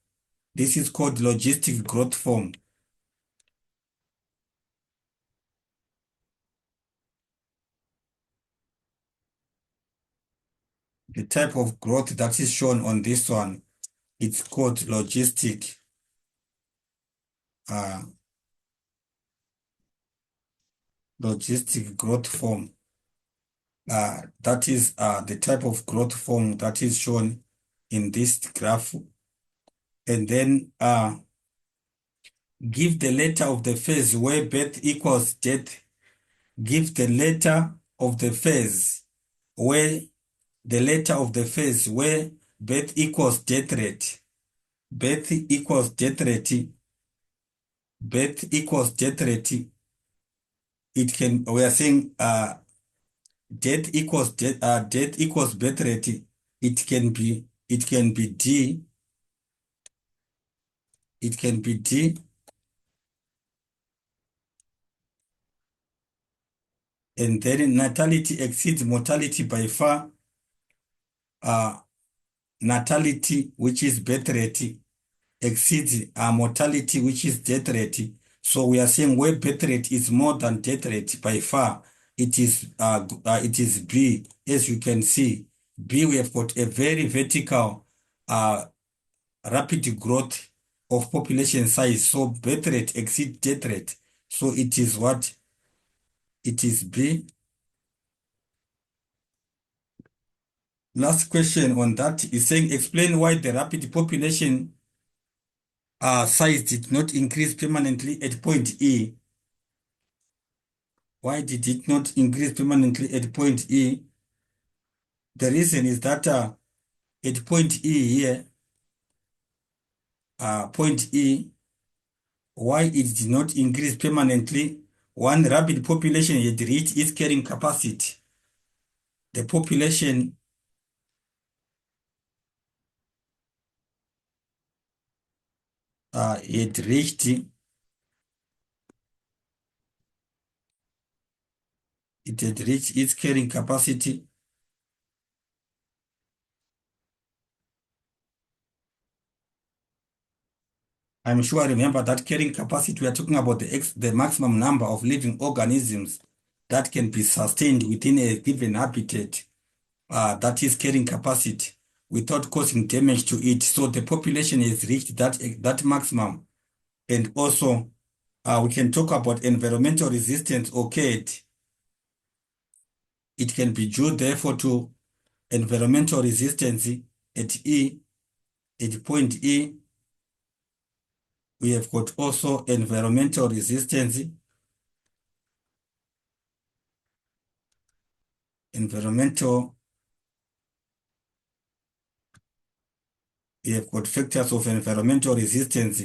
This is called logistic growth form. The type of growth that is shown on this one, it's called uh, logistic growth form. That is the type of growth form that is shown in this graph. And then give the letter of the phase where birth equals death. Give the letter of the phase where birth equals death rate. Birth equals death rate. Birth equals death rate. It can, we are saying death equals birth rate. It can be D. It can be D. And then natality exceeds mortality by far. Natality, which is birth rate, exceeds mortality, which is death rate. So we are saying where birth rate is more than death rate by far, it is B. As you can see, B, we have got a very vertical, rapid growth of population size. So birth rate exceeds death rate. So it is what? It is B. Last question on that is saying explain why the rapid population size did not increase permanently at point E. Why did it not increase permanently at point E? The reason is that at point E here, point E, Why it did not increase permanently? One, rapid population had reached its carrying capacity. The population had reached its carrying capacity. I'm sure I remember that carrying capacity, we are talking about the maximum number of living organisms that can be sustained within a given habitat, that is carrying capacity, without causing damage to it. So the population has reached that maximum. And also, we can talk about environmental resistance occurred. It can be due, therefore, to environmental resistance at E, at point E. We have got also environmental resistance, environmental, we have got factors of environmental resistance.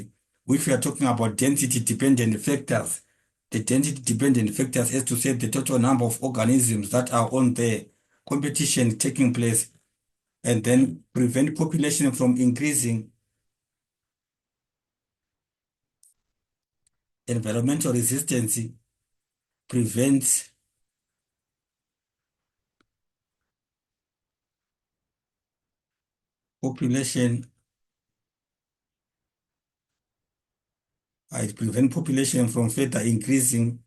If we are talking about density-dependent factors, the density-dependent factors is to say the total number of organisms that are on the competition taking place, and then prevent population from increasing. Environmental resistance prevents population, it prevents population from further increasing,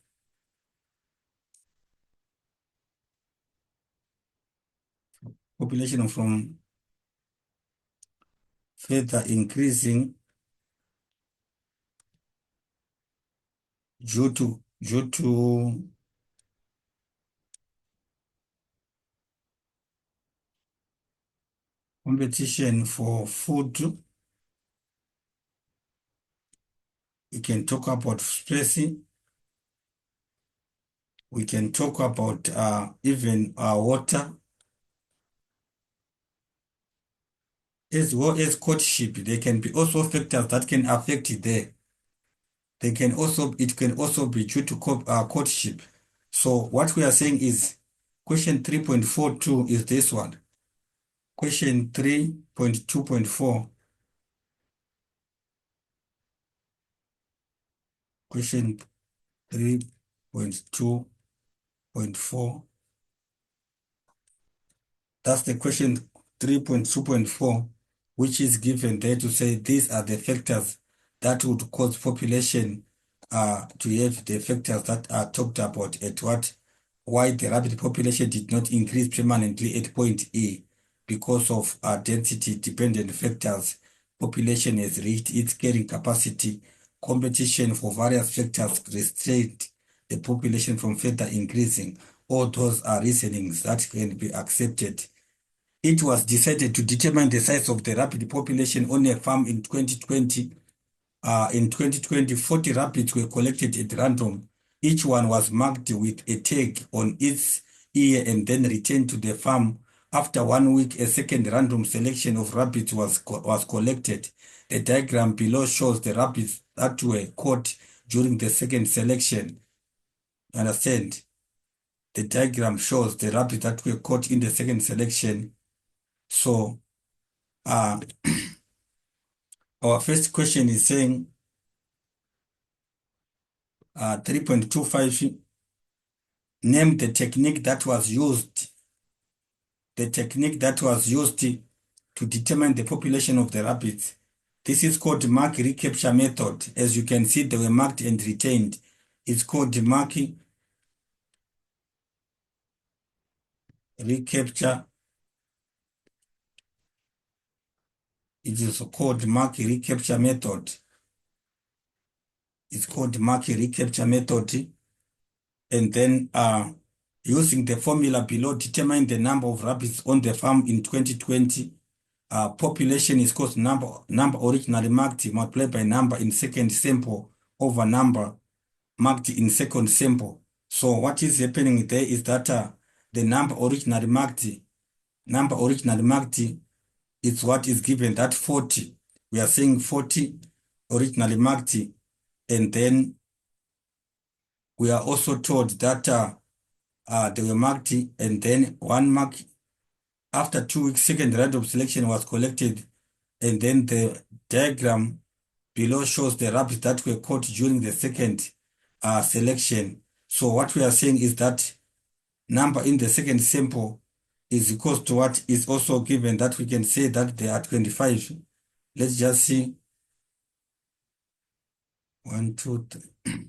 population from further increasing due to competition for food. We can talk about stress. We can talk about even water, as well as courtship. There can be also factors that can affect it there. It can also be due to courtship. So what we are saying is question 3.42 is this one. Question 3.2.4. Question 3.2.4. That's the question 3.2.4, which is given there to say these are the factors that would cause population to have the factors that are talked about at why the rapid population did not increase permanently at point E because of density-dependent factors. Population has reached its carrying capacity. Competition for various factors restrained the population from further increasing. All those are reasonings that can be accepted. It was decided to determine the size of the rapid population on a farm in 2020. In 2020, 40 rabbits were collected at random. Each one was marked with a tag on its ear and then returned to the farm. After 1 week, a second random selection of rabbits was collected. The diagram below shows the rabbits that were caught during the second selection. Understand? The diagram shows the rabbits that were caught in the second selection. So, our first question is saying 3.25, name the technique that was used, to determine the population of the rabbits. This is called Mark-recapture method. As you can see, they were marked and retained. It's called Mark-recapture. It is called Mark-recapture method. It's called Mark-recapture method. And then using the formula below, determine the number of rabbits on the farm in 2020. Population is called number originally marked multiplied by number in second sample over number marked in second sample. So what is happening there is that the number originally marked is what is given, that 40. We are saying 40 originally marked And then we are also told that they were marked, and then one mark after 2 weeks, second round of selection was collected, and then the diagram below shows the rabbits that were caught during the second selection. So what we are saying is that number in the second sample is equals to what is also given, that we can say that there are 25. Let's just see. 1, 2, 3.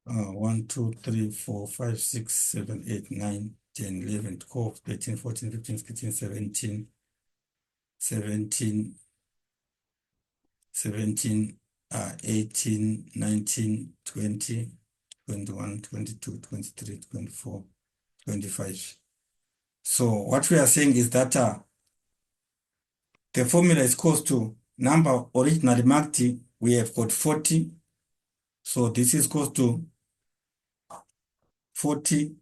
1, 2, 3, 4, 5, 6, 7, 8, 9, 10, 11, 12, 13, 14, 15, 16, 17, 17, 17, 18, 19, 20, 21, 22, 23, 24, 25. So what we are saying is that the formula is equals to number originally marked, we have got 40. So this is equals to 40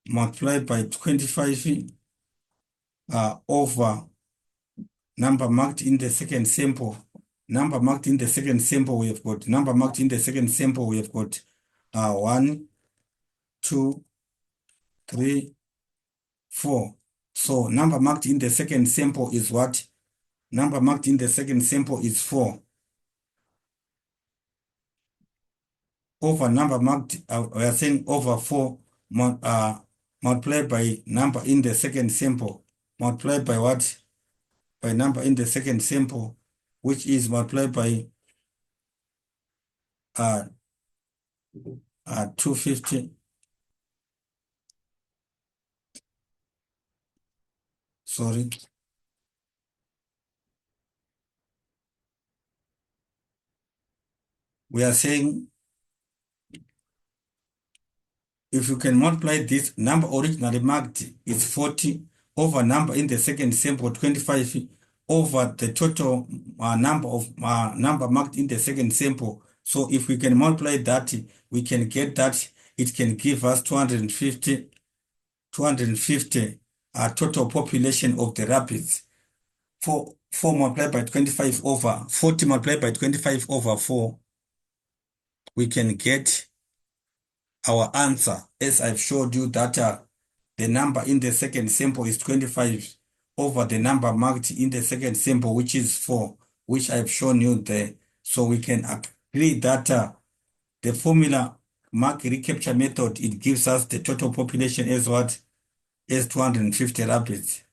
multiplied by 25 over number marked in the second sample. Number marked in the second sample, we have got 1, 2, 3, 4. So number marked in the second sample is what? Number marked in the second sample is 4. Over number marked, we are saying over 4 multiplied by number in the second sample. Multiplied by what? By number in the second sample, which is multiplied by 250. Sorry. We are saying if you can multiply this number originally marked is 40 over number in the second sample 25 over the total number marked in the second sample. So if we can multiply that, we can get that it can give us 250 total population of the rabbits. 4 multiplied by 25 over 40 multiplied by 25 over 4, we can get our answer, as I've showed you that the number in the second sample is 25 over the number marked in the second sample, which is 4, which I've shown you there. So we can agree that the formula Mark-recapture method, it gives us the total population as what? As 250 rabbits.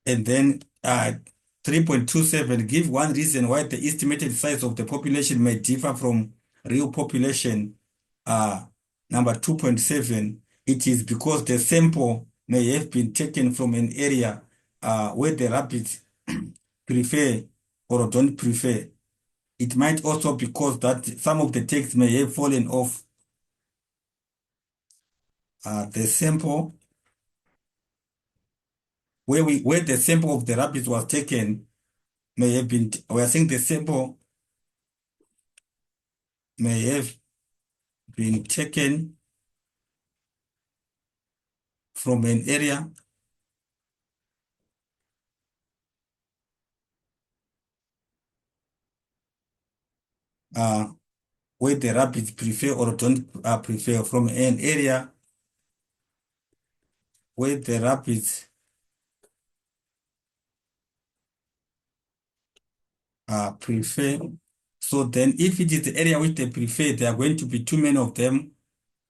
And then 3.27, give one reason why the estimated size of the population may differ from real population. Number 2.7, it is because the sample may have been taken from an area where the rabbits prefer or don't prefer. It might also be because that some of the tags may have fallen off. The sample where the sample of the rabbits was taken may have been, we are saying the sample may have been taken from an area where the rabbits prefer or don't prefer, from an area where the rabbits prefer. So then if it is the area which they prefer, there are going to be too many of them,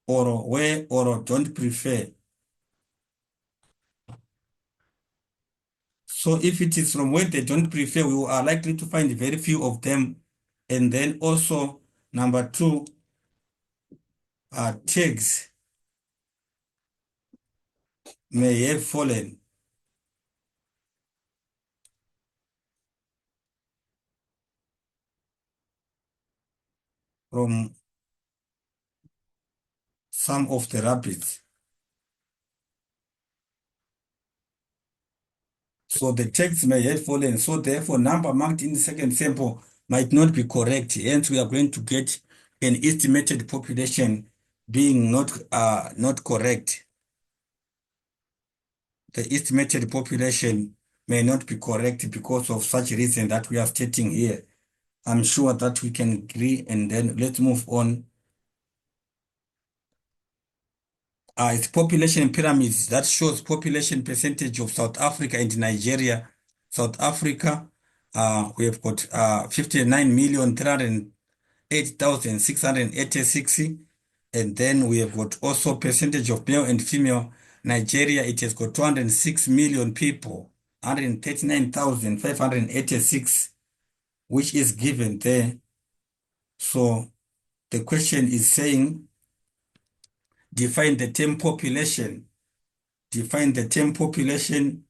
or where or don't prefer. So if it is from where they don't prefer, we are likely to find very few of them. And then also, number 2, tags may have fallen from some of the rabbits. So the tags may have fallen. So therefore, number marked in the second sample might not be correct. Hence, we are going to get an estimated population being not correct. The estimated population may not be correct because of such reason that we are stating here. I'm sure that we can agree, and then let's move on. It's population pyramids that shows population percentage of South Africa and Nigeria. South Africa, we have got 59,308,686. And then we have got also percentage of male and female. Nigeria, it has got 206 million people, 139,586, which is given there. So the question is saying, define the term population. Define the term population.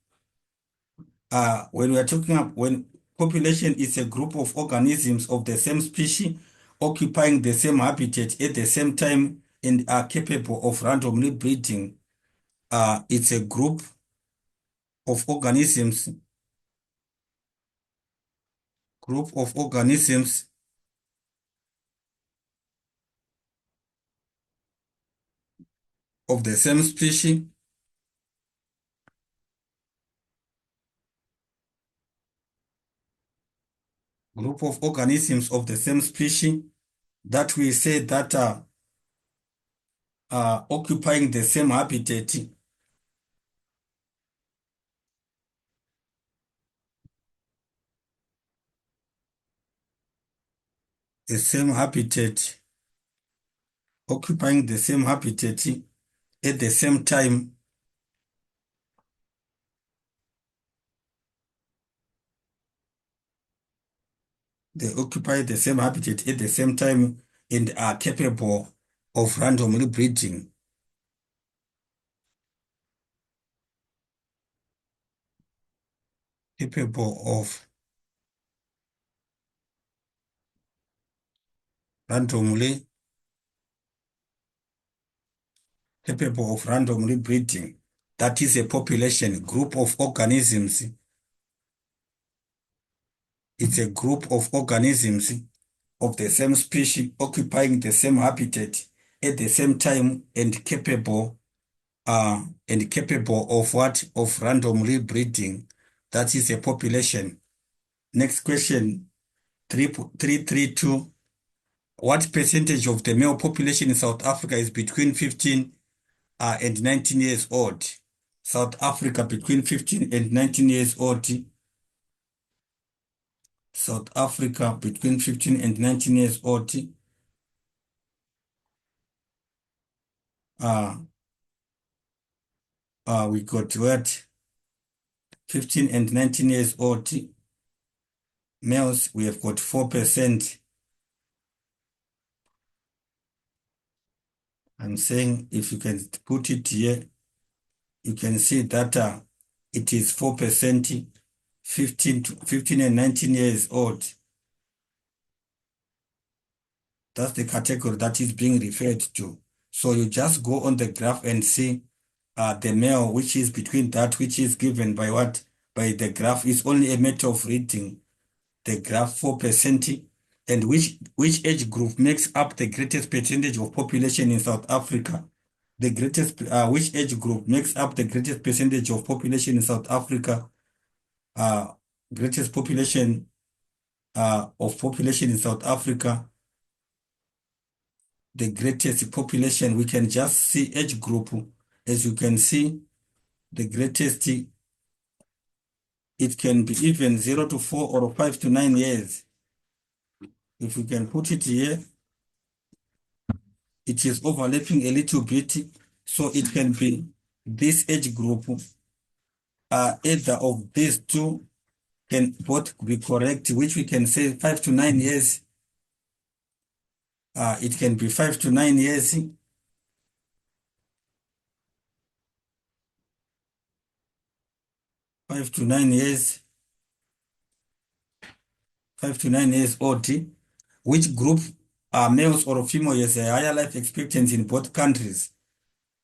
When we are talking about, when population is a group of organisms of the same species occupying the same habitat at the same time and are capable of randomly breeding. It's a group of organisms, group of organisms of the same species group of organisms of the same species that we say that are occupying the same habitat, the same habitat, occupying the same habitat at the same time. They occupy the same habitat at the same time and are capable of randomly breeding. Capable of randomly breeding. That is a population, group of organisms. It's a group of organisms of the same species occupying the same habitat at the same time and capable of what? Of randomly breeding. That is a population. Next question, 332. What percentage of the male population in South Africa is between 15 and 19 years old? South Africa between 15 and 19 years old. South Africa between 15 and 19 years old. Uh, we got what? 15 and 19 years old males, we have got 4%. I'm saying if you can put it here, you can see that it is 4%, 15 and 19 years old. That's the category that is being referred to. So you just go on the graph and see the male, which is between that, which is given by what? By the graph. Is only a matter of reading the graph 4%, and which age group makes up the greatest percentage of population in South Africa. The greatest, which age group makes up the greatest percentage of population in South Africa? Greatest population of population in South Africa. The greatest population, we can just see age group. As you can see, the greatest, it can be even 0 to 4 or 5 to 9 years. If we can put it here, it is overlapping a little bit, so it can be this age group. Either of these two can both be correct, which we can say 5 to 9 years. It can be 5 to 9 years. 5 to 9 years. 5 to 9 years old. Which group are males or female has a higher life expectancy in both countries?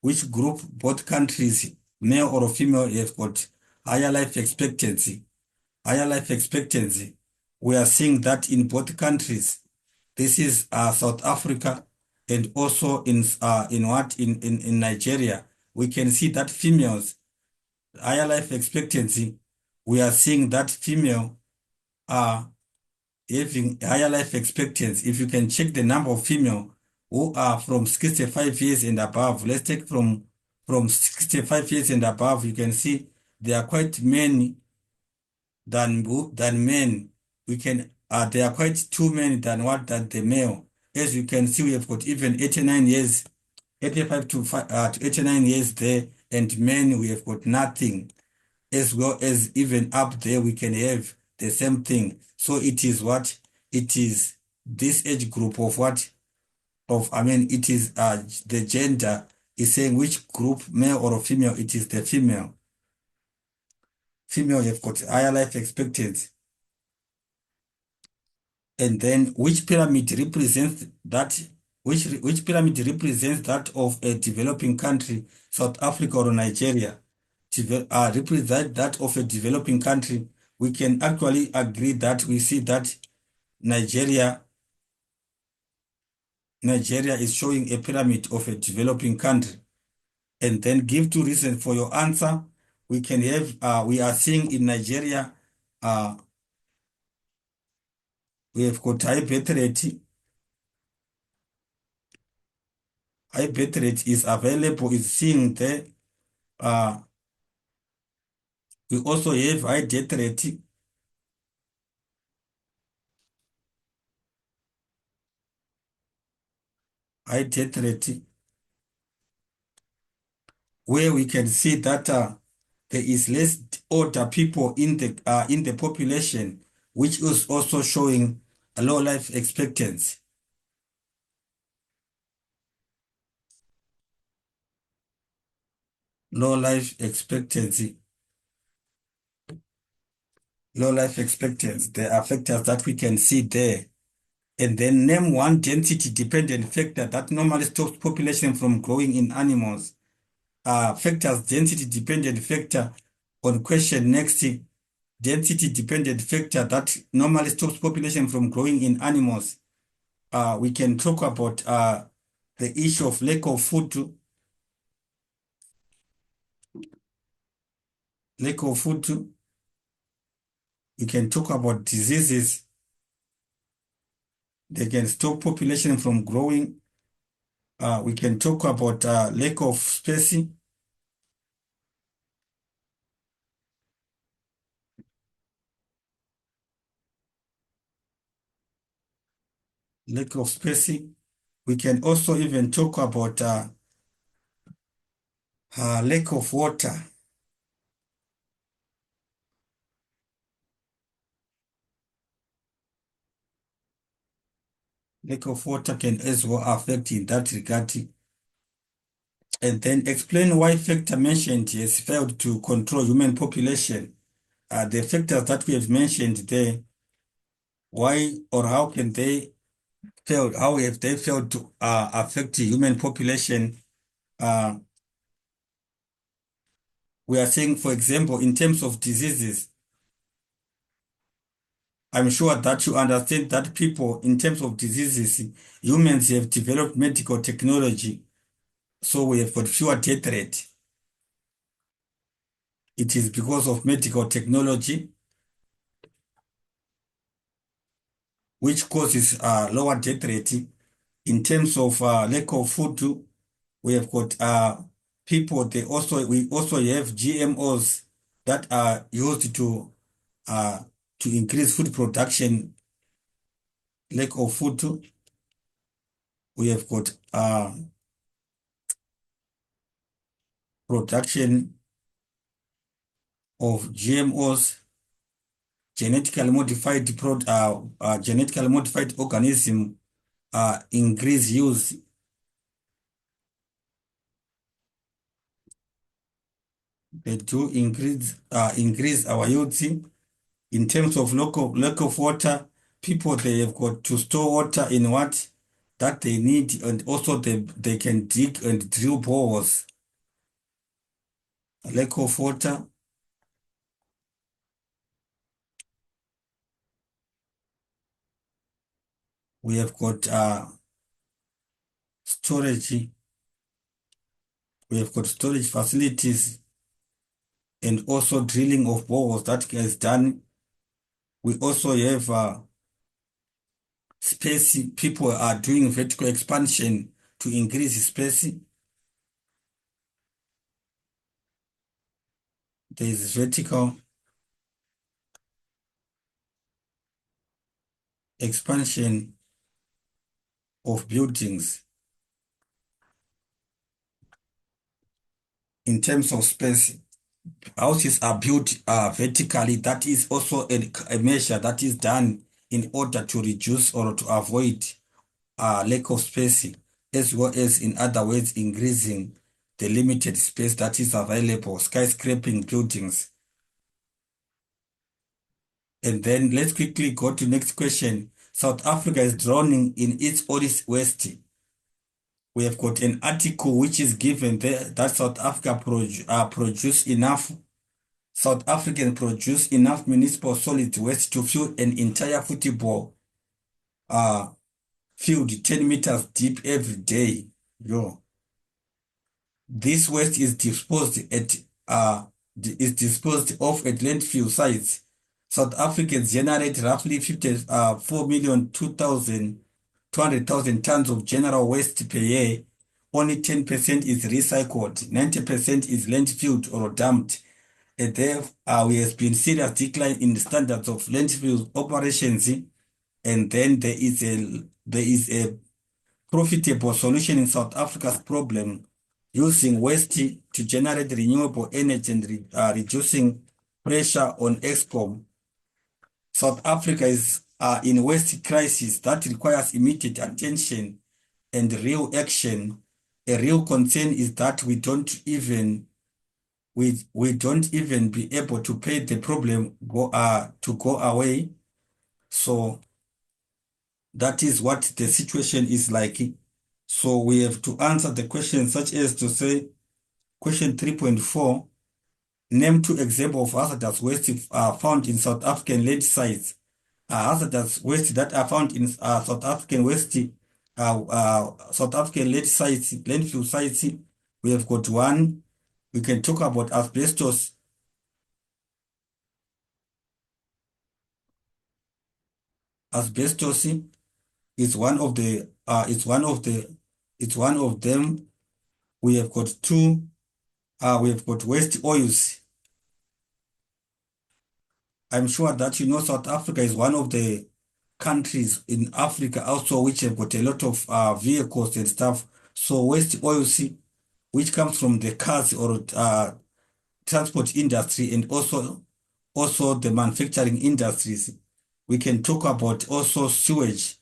Which group, both countries, male or female, have got higher life expectancy? Higher life expectancy. We are seeing that in both countries. This is South Africa and also in Nigeria. We can see that females higher life expectancy we are seeing that female are having higher life expectancy. If you can check the number of female who are from 65 years and above, let's take from 65 years and above, you can see there are quite many than men. We can there are quite too many than the male. As you can see, we have got even 89 years, 85 to 89 years there, and men we have got nothing. As well as even up there we can have the same thing. So it is what it is this age group of what of I mean it is the gender is saying which group, male or female. It is the female. Female have got higher life expectancy. And then which pyramid represents that, which pyramid represents that of a developing country, South Africa or Nigeria, represent that of a developing country. We can actually agree that we see that Nigeria Nigeria is showing a pyramid of a developing country. And then give two reasons for your answer. We can have we are seeing in Nigeria uh, we have got high birth rate. High birth rate is available, is seen there. Uh, we also have high death rate. High death rate, where we can see that there is less older people in the population, which is also showing a low life expectancy. Low life expectancy. Low life expectancy. There are factors that we can see there. And then name one density dependent factor that normally stops population from growing in animals. Factors density dependent factor on question next. Density dependent factor that normally stops population from growing in animals. We can talk about the issue of lack of food. Lack of food. We can talk about diseases. They can stop population from growing. We can talk about lack of space. Lack of space. We can also even talk about lack of water. Lack of water can as well affect in that regard. And then explain why factor mentioned has failed to control human population. The factors that we have mentioned there, why or how can they fail? How have they failed to affect the human population? Uh, we are saying, for example, in terms of diseases, I'm sure that you understand that people, in terms of diseases, humans have developed medical technology, so we have got fewer death rate. It is because of medical technology, which causes lower death rate. In terms of lack of food, we have got people. We also have GMOs that are used to increase food production. Lack of food. We have got production of GMOs, genetically modified organism, increase use. They do increase our yields. In terms of lack of water, people they have got to store water in what that they need, and also they can dig and drill boreholes. Lack of water. We have got storage. We have got storage facilities. and also drilling of boreholes that is done. We also have space. People are doing vertical expansion to increase space. There is vertical expansion of buildings in terms of space. Houses are built vertically. That is also a measure that is done in order to reduce or to avoid lack of space, as well as in other ways increasing the limited space that is available, skyscraping buildings. And then let's quickly go to next question. South Africa is drowning in its oil waste. We have got an article which is given there that South African produce enough municipal solid waste to fill an entire football uh, field 10 meters deep every day. Yo. This waste is disposed of at landfill sites. South Africans generate roughly 54 million 200,000 tons of general waste per year. Only 10% is recycled, 90% is landfilled or dumped. And there we have been serious decline in the standards of landfill operations. And then there is a profitable solution in South Africa's problem, using waste to generate renewable energy and reducing pressure on Eskom. South Africa is in waste crisis that requires immediate attention and real action. A real concern is that we don't even be able to pay the problem to go away. So that is what the situation is like. So we have to answer the question such as to say, question 3.4, name two examples of hazardous waste found in South African land sites. Hazardous waste that are found in South African land sites, landfill sites. We have got one. We can talk about asbestos. Asbestos is one of the. It's one of the. It's one of them. We have got two. We have got waste oils. I'm sure that you know South Africa is one of the countries in Africa also which have got a lot of vehicles and stuff. So waste oils, which comes from the cars or transport industry, and also the manufacturing industries. We can talk about also sewage.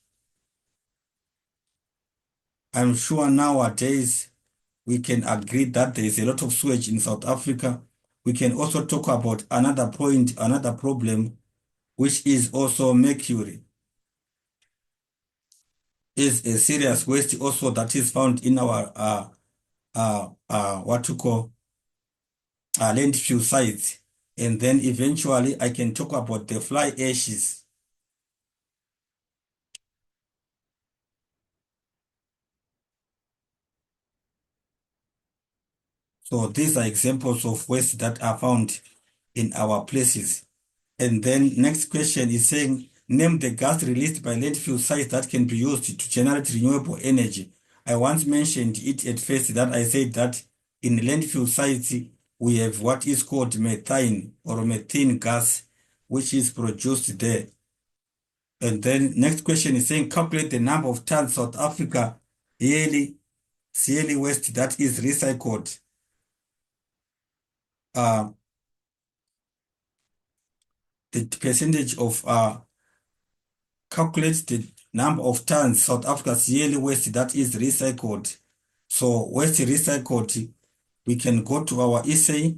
I'm sure nowadays we can agree that there is a lot of sewage in South Africa. We can also talk about another point, another problem, which is also mercury. Is a serious waste also that is found in our what to call landfill sites. And then eventually I can talk about the fly ashes. So these are examples of waste that are found in our places. And then next question is saying, name the gas released by landfill sites that can be used to generate renewable energy. I once mentioned it at first that I said that in landfill sites, we have what is called methane or methane gas, which is produced there. And then next question is saying, calculate the number of tons South Africa yearly, yearly waste that is recycled. Uh, the percentage of calculate the number of tons South Africa's yearly waste that is recycled. So waste recycled, we can go to our essay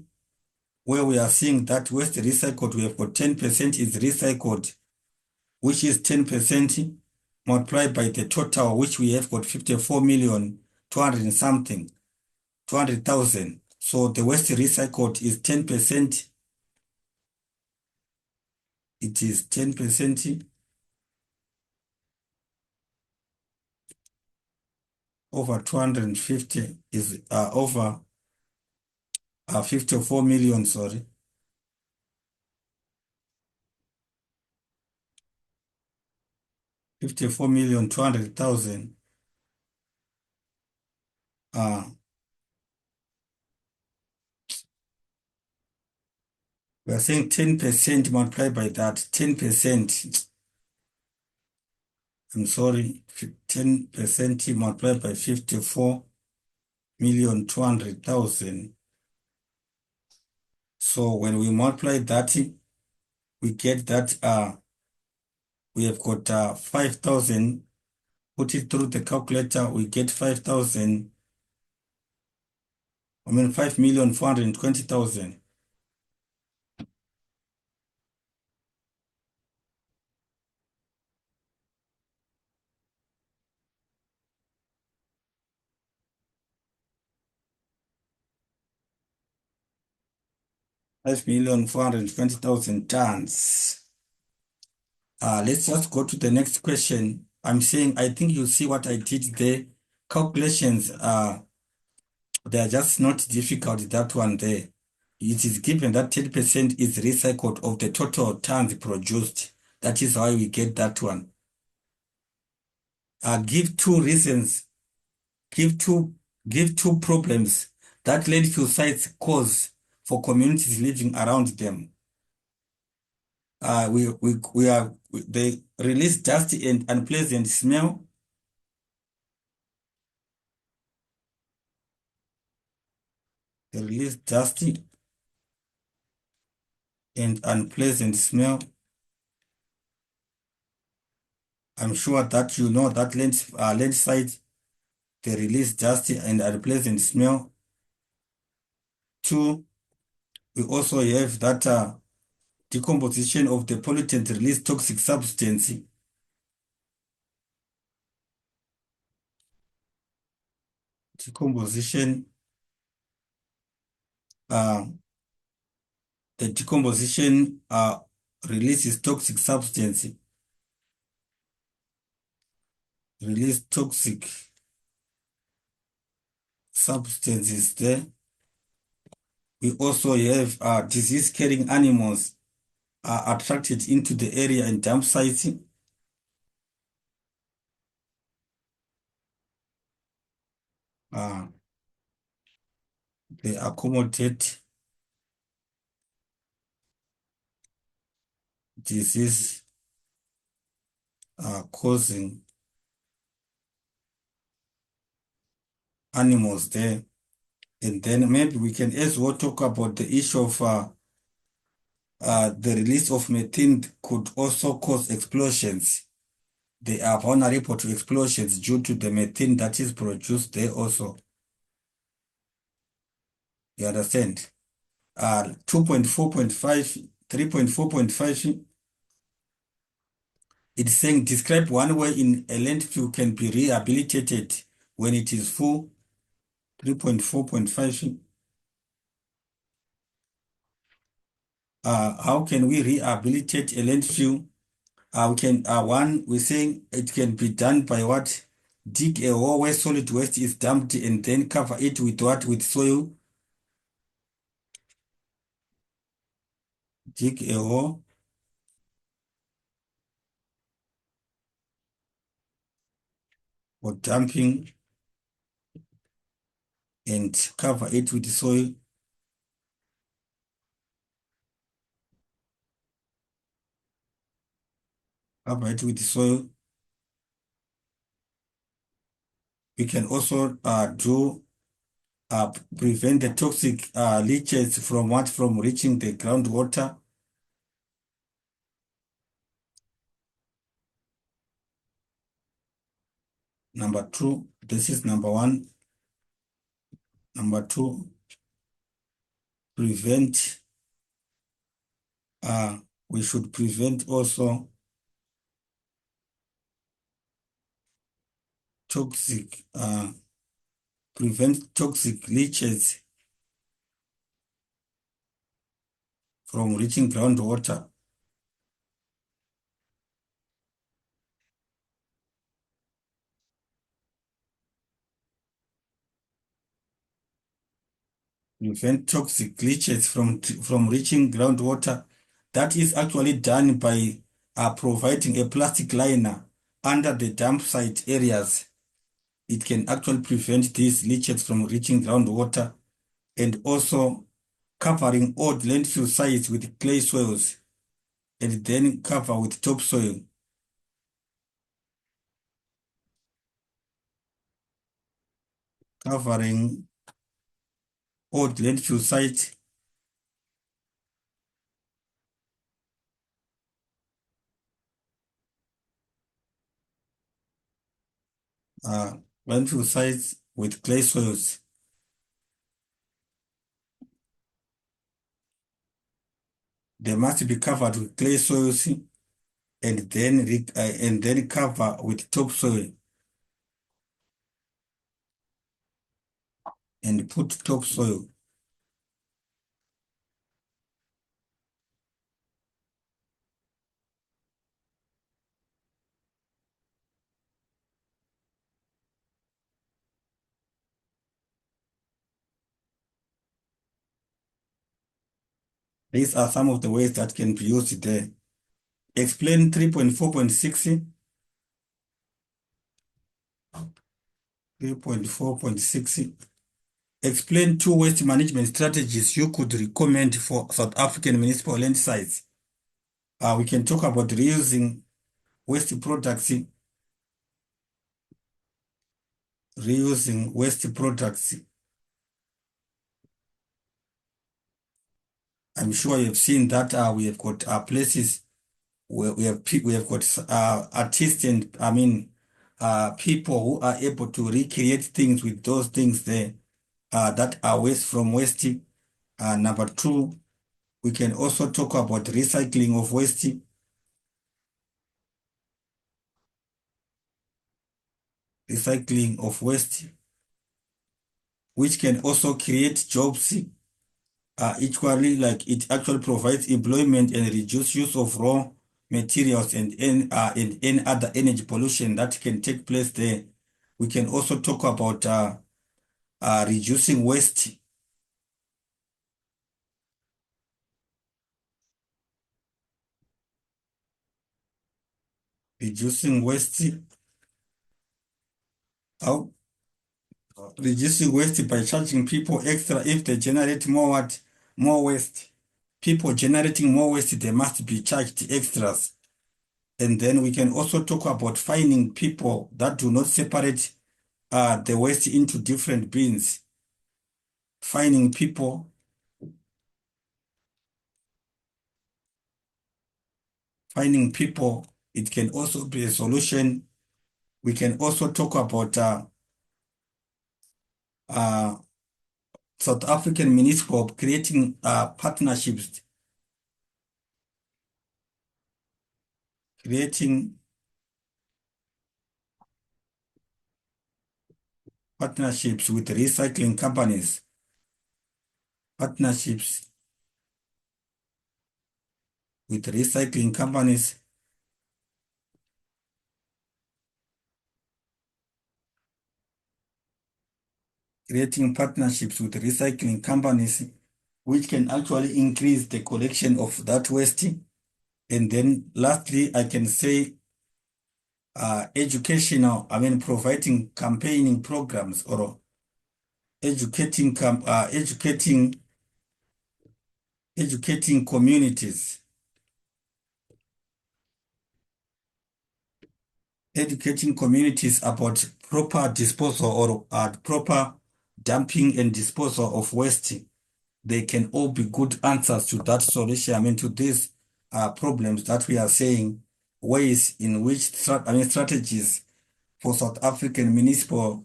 where we are seeing that waste recycled, we have got 10% is recycled, which is 10% multiplied by the total, which we have got 54 million 200 and something, 200,000. So the waste recycled is 10%. It is 10% over 250 is over 54 million, sorry. 54,200,000. Uh, we are saying 10% multiplied by that. 10%. I'm sorry. 10% multiplied by 54,200,000. So when we multiply that, we get that we have got 5,000. Put it through the calculator, we get 5,000. 5,420,000. Five million 420,000 tons. Let's just go to the next question. I'm saying, I think you see what I did there. Calculations, they are just not difficult, that one there. It is given that 10% is recycled of the total tons produced. That is why we get that one. Give two reasons, give two problems that landfill sites cause for communities living around them. They release dusty and unpleasant smell. They release dusty and unpleasant smell. I'm sure that you know that land site, they release dusty and unpleasant smell. Two, we also have that decomposition of the pollutant release toxic substance. Decomposition, uh, the decomposition releases toxic substance. Release toxic substances there. We also have disease-carrying animals are attracted into the area and dump sites. Uh, they accommodate disease causing animals there. And then maybe we can as well talk about the issue of the release of methane could also cause explosions. They are vulnerable to explosions due to the methane that is produced there also. You understand? 2.4.5, 3.4.5, it's saying describe one way in a landfill can be rehabilitated when it is full. 3.4.5. How can we rehabilitate a landfill? We're saying it can be done by what? Dig a hole where solid waste is dumped and then cover it with what? With soil. Dig a hole for dumping and cover it with soil. Cover it with soil. We can also do prevent the toxic leaches from what? From reaching the groundwater. Number two, this is number one. Number two, prevent, we should prevent also toxic, prevent toxic leaches from reaching groundwater. prevent toxic leaches from reaching groundwater. That is actually done by providing a plastic liner under the dump site areas. It can actually prevent these leaches from reaching groundwater, and also covering old landfill sites with clay soils and then cover with topsoil. Covering old landfill sites, uh, landfill sites with clay soils. They must be covered with clay soils and then cover with topsoil and put topsoil. These are some of the ways that can be used there. Explain 3.4.6. 3.4.6. Explain two waste management strategies you could recommend for South African municipal land sites. We can talk about reusing waste products, reusing waste products. I'm sure you've seen that we have got places where we have got artists and people who are able to recreate things with those things there that are waste from waste. Number two, we can also talk about recycling of waste. Recycling of waste, which can also create jobs equally, like it actually provides employment and reduce use of raw materials and any other energy pollution that can take place there. We can also talk about reducing waste, reducing waste, how reducing waste by charging people extra if they generate more waste. People generating more waste, they must be charged extras. And then we can also talk about finding people that do not separate the waste into different bins. Finding people, finding people, it can also be a solution. We can also talk about uh, South African municipal creating creating partnerships with recycling companies, partnerships with recycling companies, creating partnerships with recycling companies, which can actually increase the collection of that waste. And then lastly, I can say providing campaigning programs or educating communities, educating communities about proper disposal or proper dumping and disposal of waste. They can all be good answers to that solution. To these problems that we are saying, ways in which strategies for South African municipal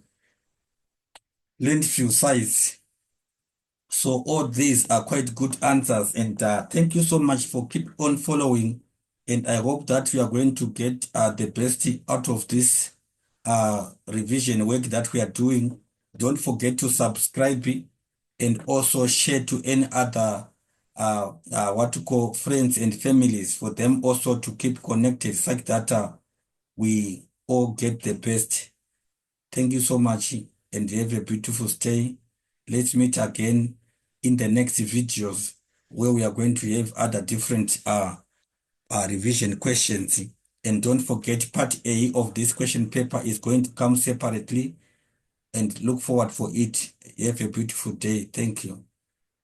landfill sites. So all these are quite good answers, and thank you so much for keep on following. And I hope that we are going to get the best out of this revision work that we are doing. Don't forget to subscribe and also share to any other what to call friends and families for them also to keep connected, such that we all get the best. Thank you so much and have a beautiful stay. Let's meet again in the next videos, where we are going to have other different revision questions. And don't forget, part A of this question paper is going to come separately, and look forward for it. Have a beautiful day. Thank you.